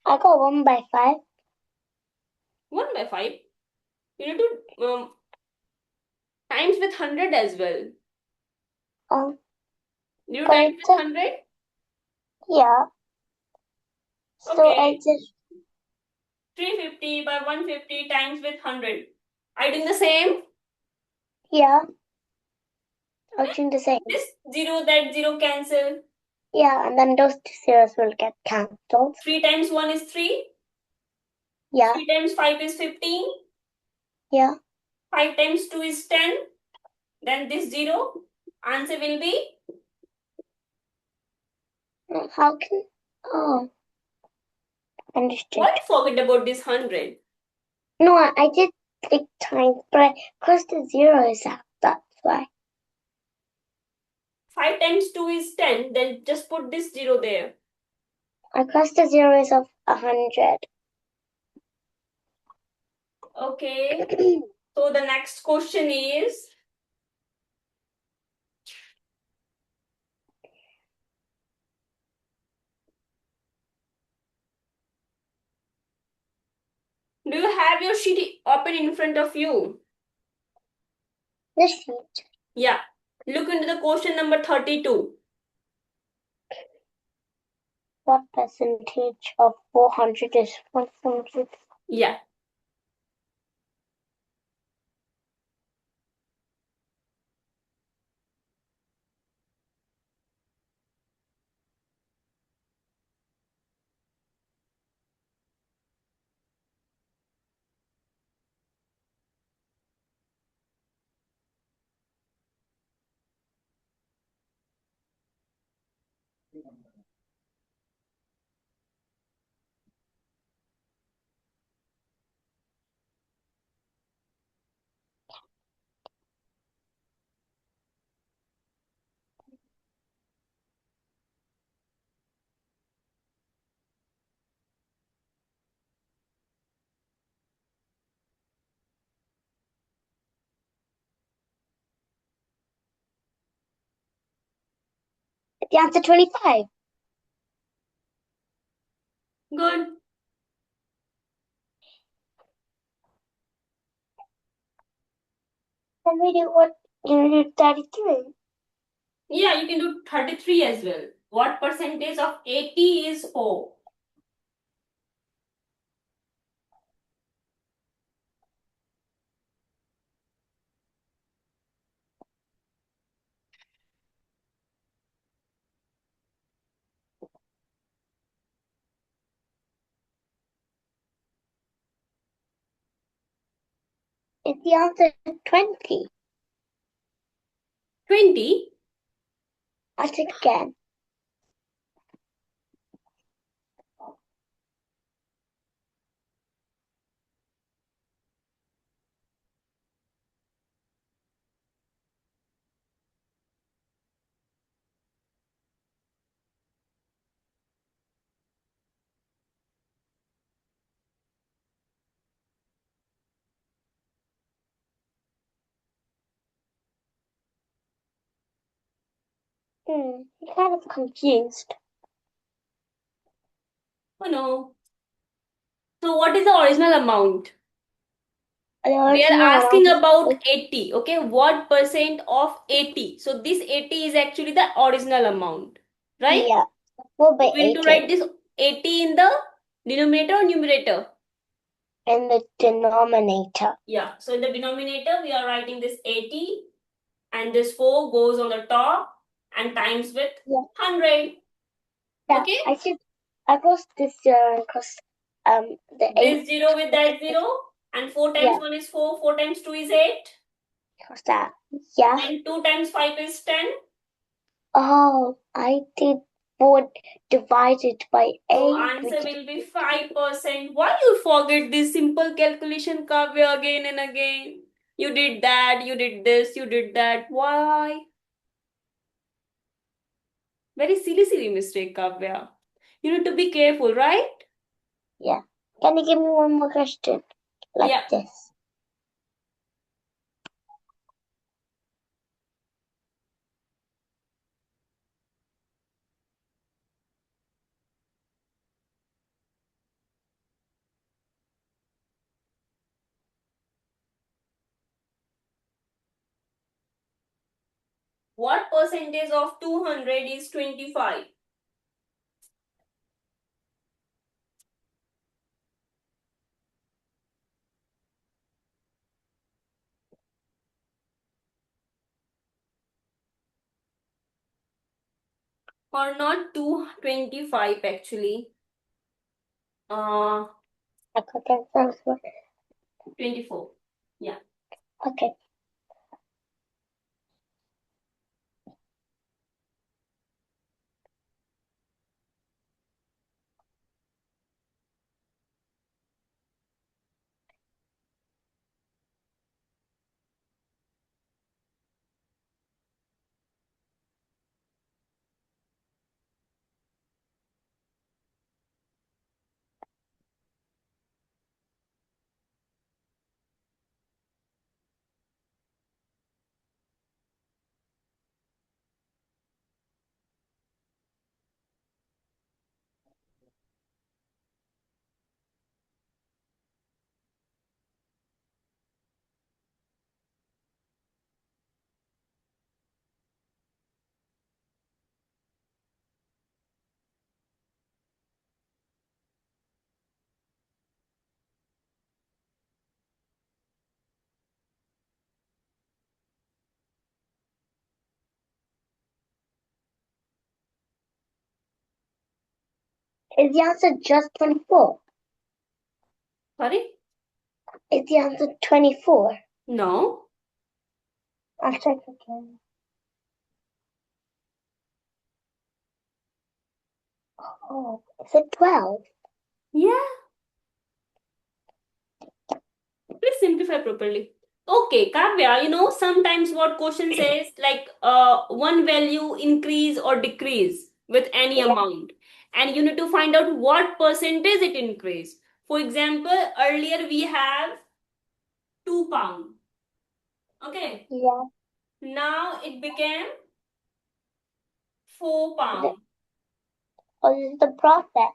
I got 1 by 5. 1 by 5. You need to times with 100 as well. Um, You but times with 100? yeah. So I Okay. just 350 by 150 times with 100. Are you doing the same? yeah. I was doing the same. This 0, that 0 cancel. Yeah, and then those 2 zeros will get cancelled. 3 times 1 is 3. Yeah. 3 times 5 is 15. Yeah. 5 times 2 is 10. Then this 0. Answer will be? How can? Oh, understood. Why forget about this 100? No, I did 3 times, but I crossed the zeros out. That's why. 5 times 2 is 10. Then just put this 0 there. I crossed the zeros of 100. Okay. So the next question is, do you have your sheet open in front of you? This sheet. Yeah. Look into the question number 32. What percentage of 400 is 100? Yeah. The answer 25. Good. Can we do what? Can we do 33? Yeah, you can do 33 as well. What percentage of 80 is 4? Is the answer 20? 20? Ask it again. I'm kind of confused. Oh no. So what is the original amount? The We are original asking amount is about 80. Okay, what percent of 80? So this 80 is actually the original amount, right? yeah, 4 So by we need to 8 write this 80 in the denominator or numerator? in the denominator. Yeah, so in the denominator, we are writing this 80 and this 4 goes on the top and times with Yeah, 100. yeah. Okay, I crossed this because the 8 this 0 with that 0 and 4 times yeah, 1 is 4, 4 times 2 is 8, cross that. Yeah. then 2 times 5 is 10. Oh, I did 4 divided by So 8, answer which will be 5%. Why you forget this simple calculation, Kavya, again and again? You did that, you did this, you did that. Why? Very silly, silly mistake, Kavya. You need to be careful, right? yeah. Can you give me one more question? Like Yeah. this. What percentage of 200 is 25? Or not 225 actually. Uh, Okay, that sounds good. 24. Yeah. Okay. Is the answer just 24? Sorry? Is the answer 24? No. I'll check again. Oh, is it 12? Yeah. Please simplify properly. Okay, Kavya, sometimes what question says like one value increase or decrease with any Yeah. amount. And you need to find out what percentage it increase. For example, earlier we have £2. Okay. Yeah. Now it became £4. Oh, this is the profit.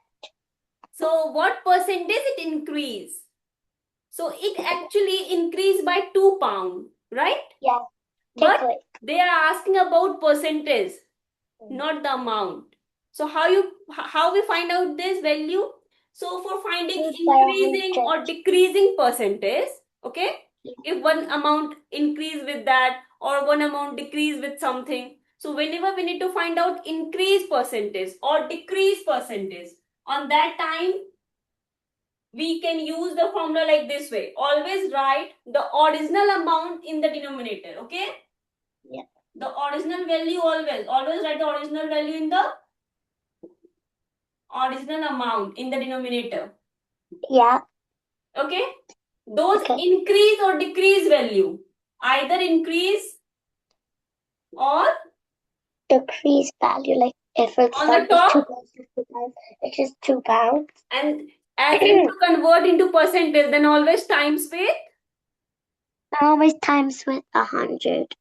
So what percentage it increase? So it actually increased by £2, right? Yeah. But Take it. they are asking about percentage, not the amount. So how we find out this value? So for finding Increase by increasing 100. or decreasing percentage, okay? Yeah. If one amount increase with that or one amount decrease with something. So whenever we need to find out increase percentage or decrease percentage, on that time we can use the formula like this way. Always write the original amount in the denominator, okay? Yeah. The original value always write the original value in the original amount in the denominator. Yeah. Okay? Those Okay. increase or decrease value, either increase or Decrease value. Like if for on the example top, £2.50, it is £2. and as we need to convert into percentage, then always times with. Always times with 100.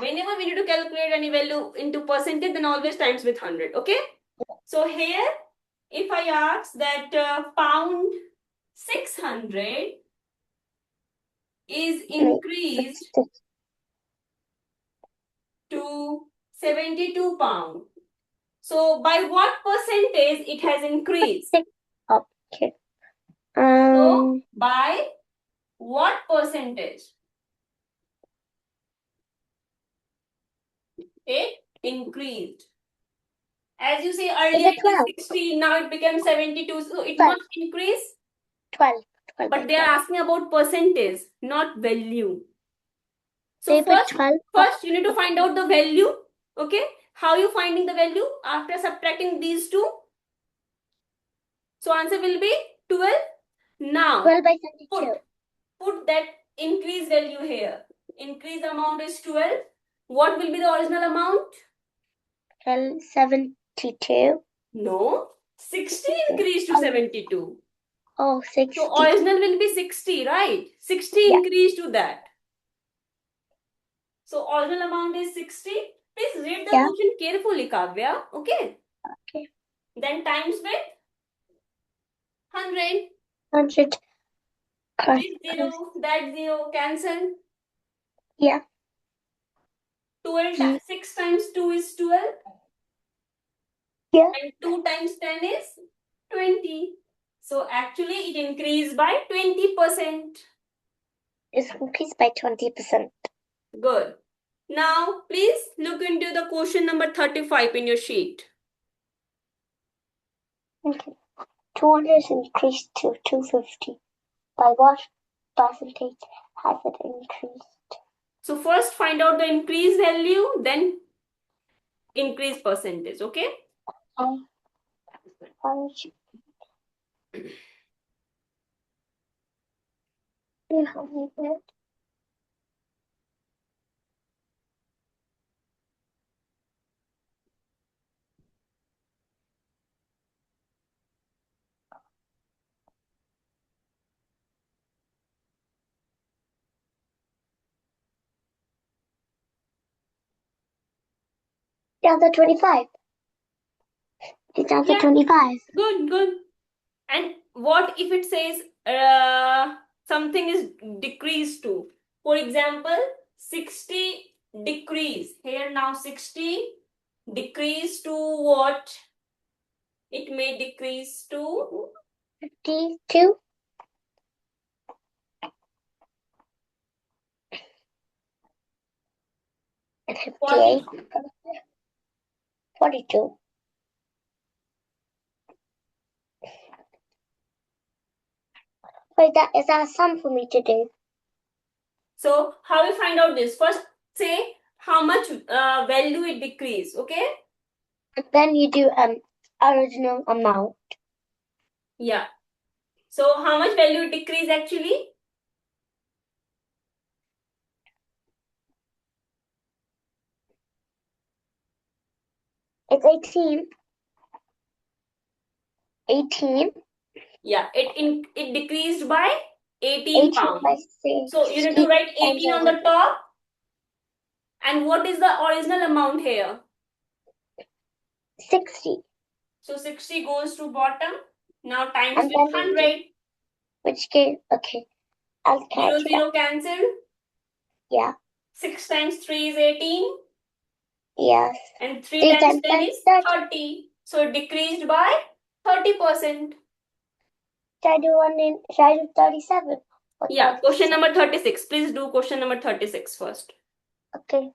Whenever we need to calculate any value into percentage, then always times with 100. Okay? So here, if I ask that pound 600 is increased to 72 pound. So by what percentage it has increased? Okay. So by what percentage it increased? As you say earlier, it was 60, now it became 72. So it 12. must increase. 12. But they are asking about percentage, not value. So Say by 12. first you need to find out the value. Okay? How you finding the value? After subtracting these two. So answer will be 12. Now 12 by 72. put that increase value here. Increase amount is 12. What will be the original amount? 72. No. 60 increased to 72. Oh, 60. So original will be 60, right? 60 Yeah. increased to that. So original amount is 60. Please read the Yeah. question carefully, Kavya. Okay. Okay. Then times with 100. 100. This zero, that zero, cancel. Yeah. 12 times 6 times 2 is 12. Yeah. And 2 times 10 is 20. So actually it increased by 20%. It's increased by 20%. Good. Now please look into the question number 35 in your sheet. Okay. 200 is increased to 250. By what percentage has it increased? So first find out the increase value, then increase percentage. Okay? Down to 25. It's down to 25. Good. And what if it says something is decreased to? For example, 60 decrease. Here now 60 decrease to what? It may decrease to 52. And 58. 42. Wait, is that a sum for me to do? So how we find out this? First, say how much value it decreased. Okay. And then you do original amount. Yeah. So how much value it decreased actually? It's 18. 18. Yeah. It decreased by 18 18 pounds. by 60. So you need to write 18 on the top. And what is the original amount here? 60. So 60 goes to bottom. Now times And with then 100. which gave, okay, I'll 0, catch it. 0 cancel. Yeah. 6 times 3 is 18. Yes. And 3 3 times times 10 10 is 30. 30. So it decreased by 30%. Should I do 37? Or Yeah, 36? question number 36. Please do question number 36 first. Okay.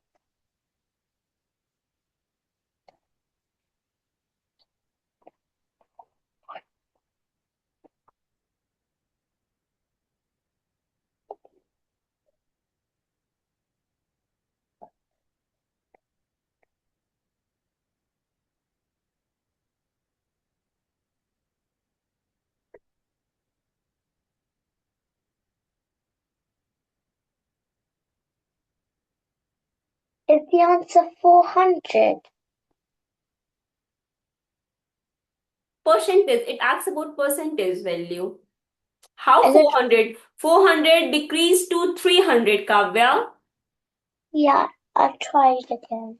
Is the answer 400? Percentage. It asks about percentage value. How Is it? 400? 400 decreased to 300, Kavya. Yeah, I'll try it again.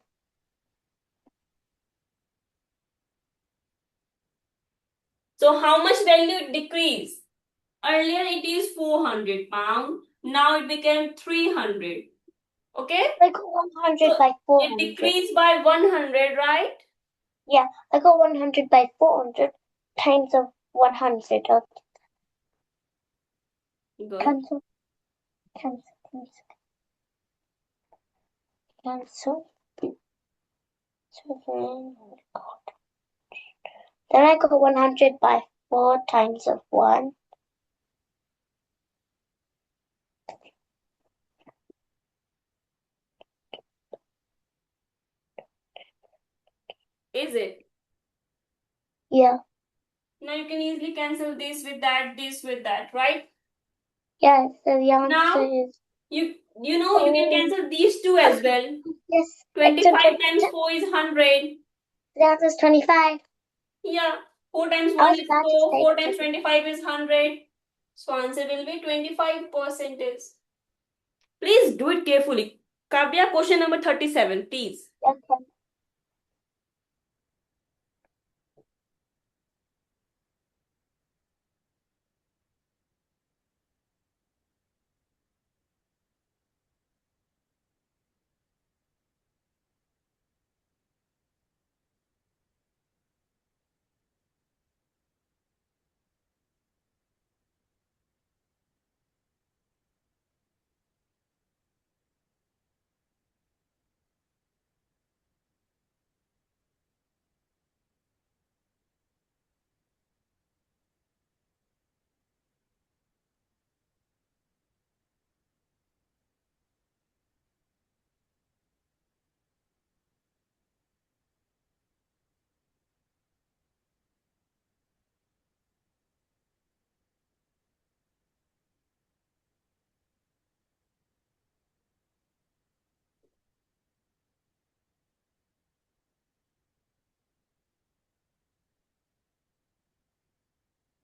So how much value it decreased? Earlier it is 400 pound. Now it became 300. Okay? I got 100 So by it 400. decreased by 100, right? Yeah, I got 100 by 400 times of 100. Good. Cancel, cancel, cancel, cancel. Then I got 100 by 4 times of 1. Is it? Yeah, Now you can easily cancel this with that, right? yeah, so the answer Now is. you can cancel these two as well. Yes, 25 times 4 is 100. the answer is 25. Yeah. 4 times I 1 was is about to 4. say 4 times 25 is 100. So answer will be 25%. Please do it carefully. Kavya, question number 37, please. okay.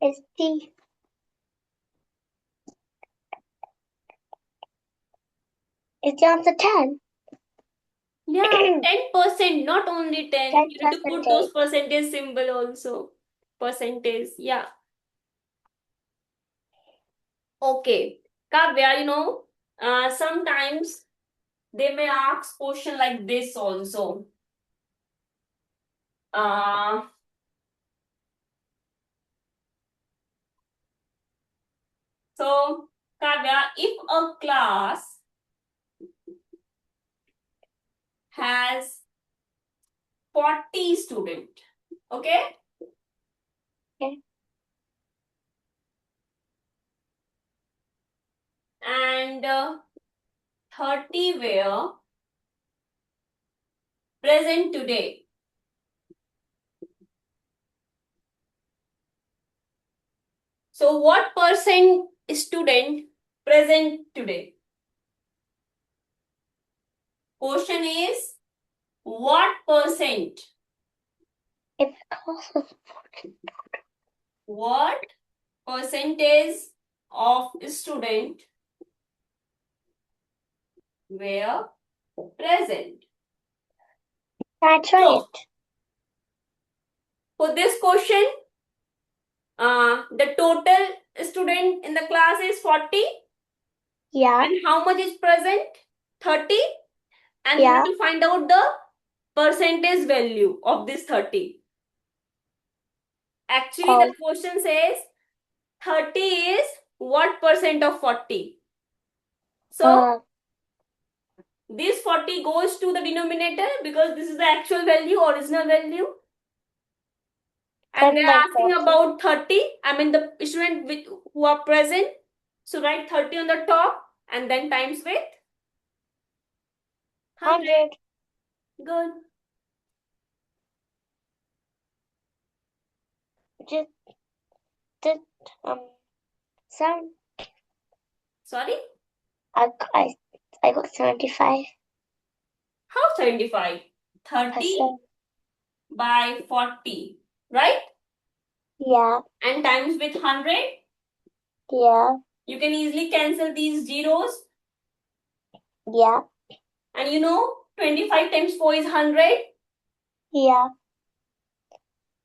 It's D. Is the answer 10? Yeah, 10%, not only 10. 10 You need to put those percentage. percentage symbol also. Percentage, yeah. Okay. Kavya, sometimes they may ask question like this also. Uh, so, Kavya, if a class has 40 students, okay? Okay. and 30 were present today. So what percent student present today? Question is what percent? If the class is What percentage of student were present? Can I try So, it? for this question, the total student in the class is 40 Yeah, and how much is present? 30, and we yeah. need to find out the percentage value of this 30. Actually, the Oh, question says 30 is what percent of 40? So, uh, this 40 goes to the denominator because this is the actual value, original value. And 10 they're by asking 40. about 30. I mean the student who are present. So write 30 on the top and then times with 100. 100. Good. Just did, seven. Sorry? I, I, I got 75%. How 75? 30 by 40. Right? Yeah, And times with 100. yeah, You can easily cancel these zeros. yeah, And 25 times 4 is 100. yeah.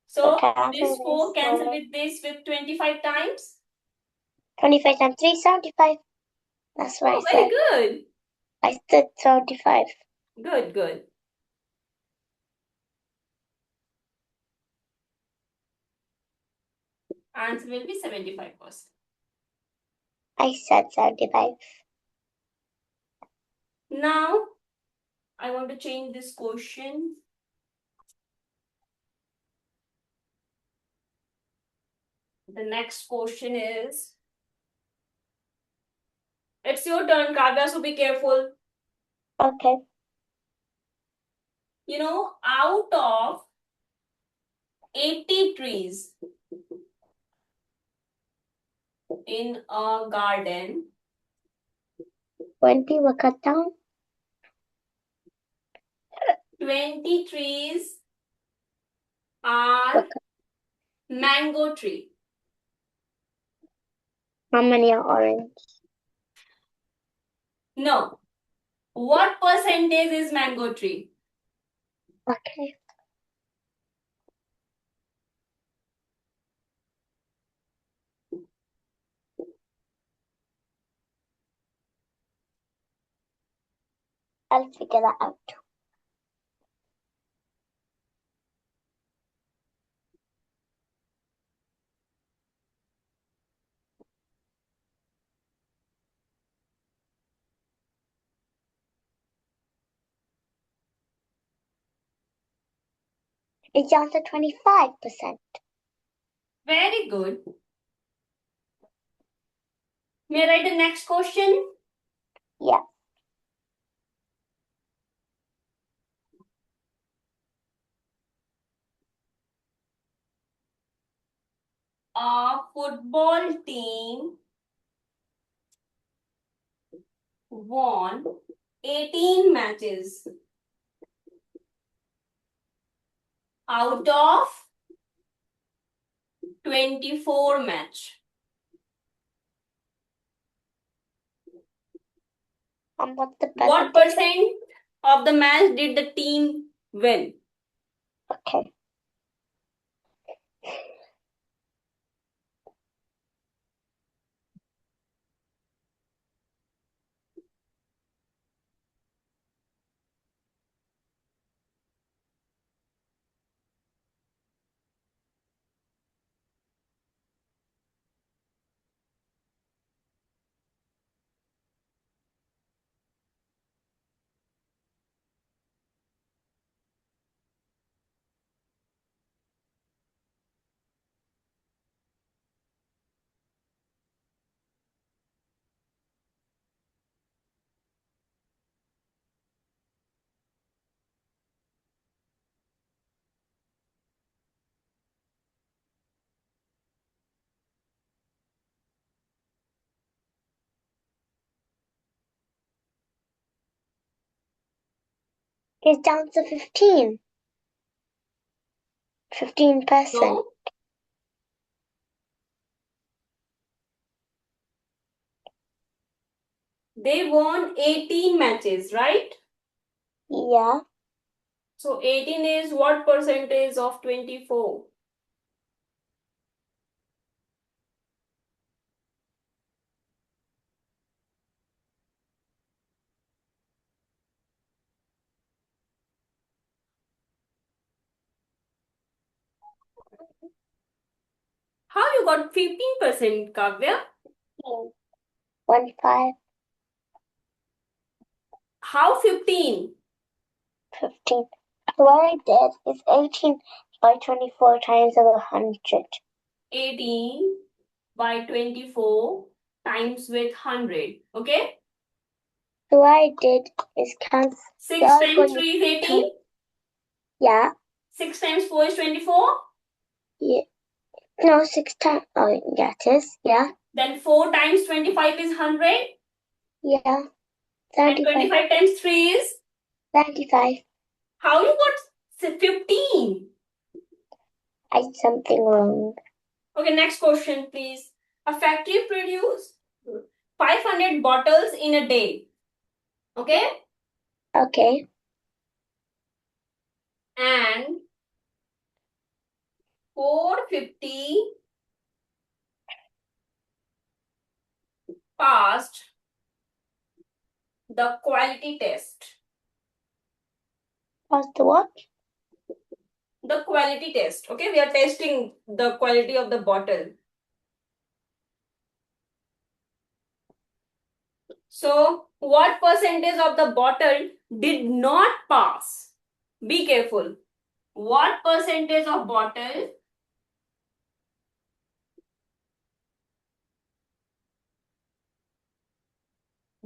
So So cancel this 4 this cancel one. with this with 25 times. 25 times 3, 75. That's what I Oh, very said. good. I said 75. Good, good. Answer will be 75%. I said 75. Now, I want to change this question. The next question is, it's your turn, Kavya, so be careful. Okay. Out of 80 trees in a garden, 20 were cut down. 20 trees are mango tree. How many are orange? No. What percentage is mango tree? Okay. I'll figure that out. It's answer 25%. Very good. May I write the next question? Yeah. A football team won 18 matches out of 24 match. And what's the What percentage? percent of the match did the team win? Okay. is down to 15. 15%. No. They won 18 matches, right? Yeah. So 18 is what percentage of 24? How you got 15%, Kavya? 1, 5, How 15? 15. So what I did is 18 by 24 times 100. 18 by 24 times with 100. Okay? So what I did is count. 6 You're times going 3 is to 18. Yeah. 6 times 4 is 24. Yeah. No, 6 times. Oh, yeah, it is. Yeah. Then 4 times 25 is 100. Yeah. And 75. 25 times 3 is? 75. How you got 15? I did something wrong. Okay, next question, please. A factory produces 500 bottles in a day. Okay? Okay. And 450 passed the quality test. What's the what? The quality test. Okay, we are testing the quality of the bottle. So, what percentage of the bottle did not pass? Be careful. What percentage of bottle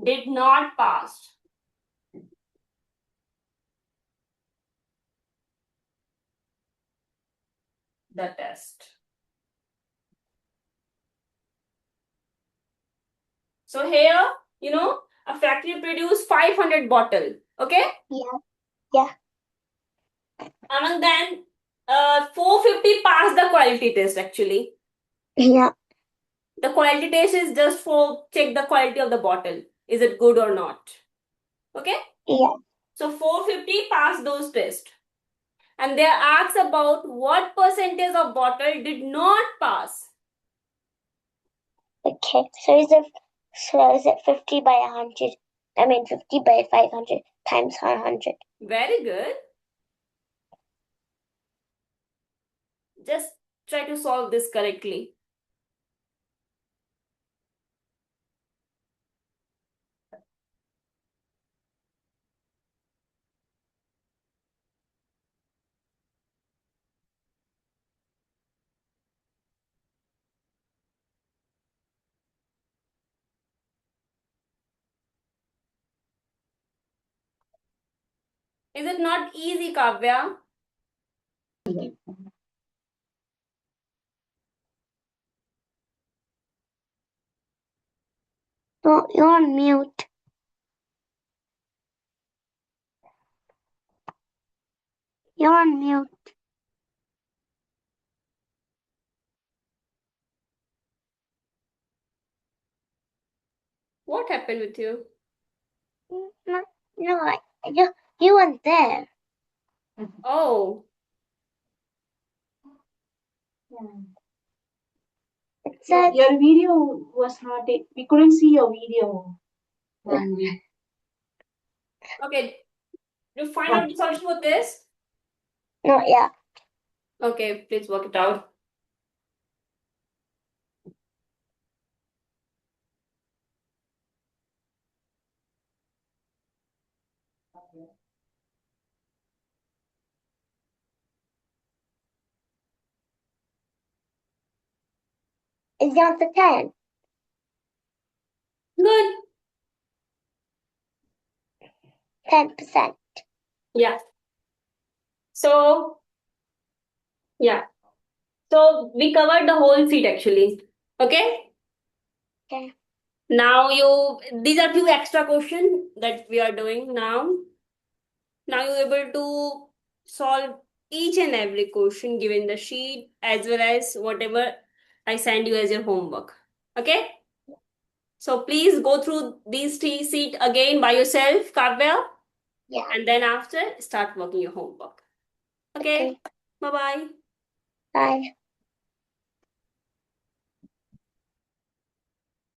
did not pass the test? So here, a factory produced 500 bottle. Okay? Yeah. Yeah. Among them, 450 passed the quality test actually. Yeah. The quality test is just for check the quality of the bottle. Is it good or not? Okay? Yeah. So 450 passed those tests. And they are asked about what percentage of bottle did not pass. Okay. So is it 50 by 100? I mean 50 by 500 times 100. Very good. Just try to solve this correctly. Is it not easy, Kavya? No, you're on mute. You're on mute. What happened with you? No, no, you weren't there. Oh, It said Your video was not it. We couldn't see your video. okay. You find out the solution for this? no, yeah. Okay, please work it out. It's down to 10. Good. 10%. Yeah. So, yeah. So we covered the whole sheet actually. Okay? Okay. Now these are few extra questions that we are doing now. Now you're able to solve each and every question given the sheet as well as whatever I send you as your homework. Okay? So please go through these three sheet again by yourself, Kavya, Yeah. and then after start working your homework. Okay? Okay. Bye bye. Bye.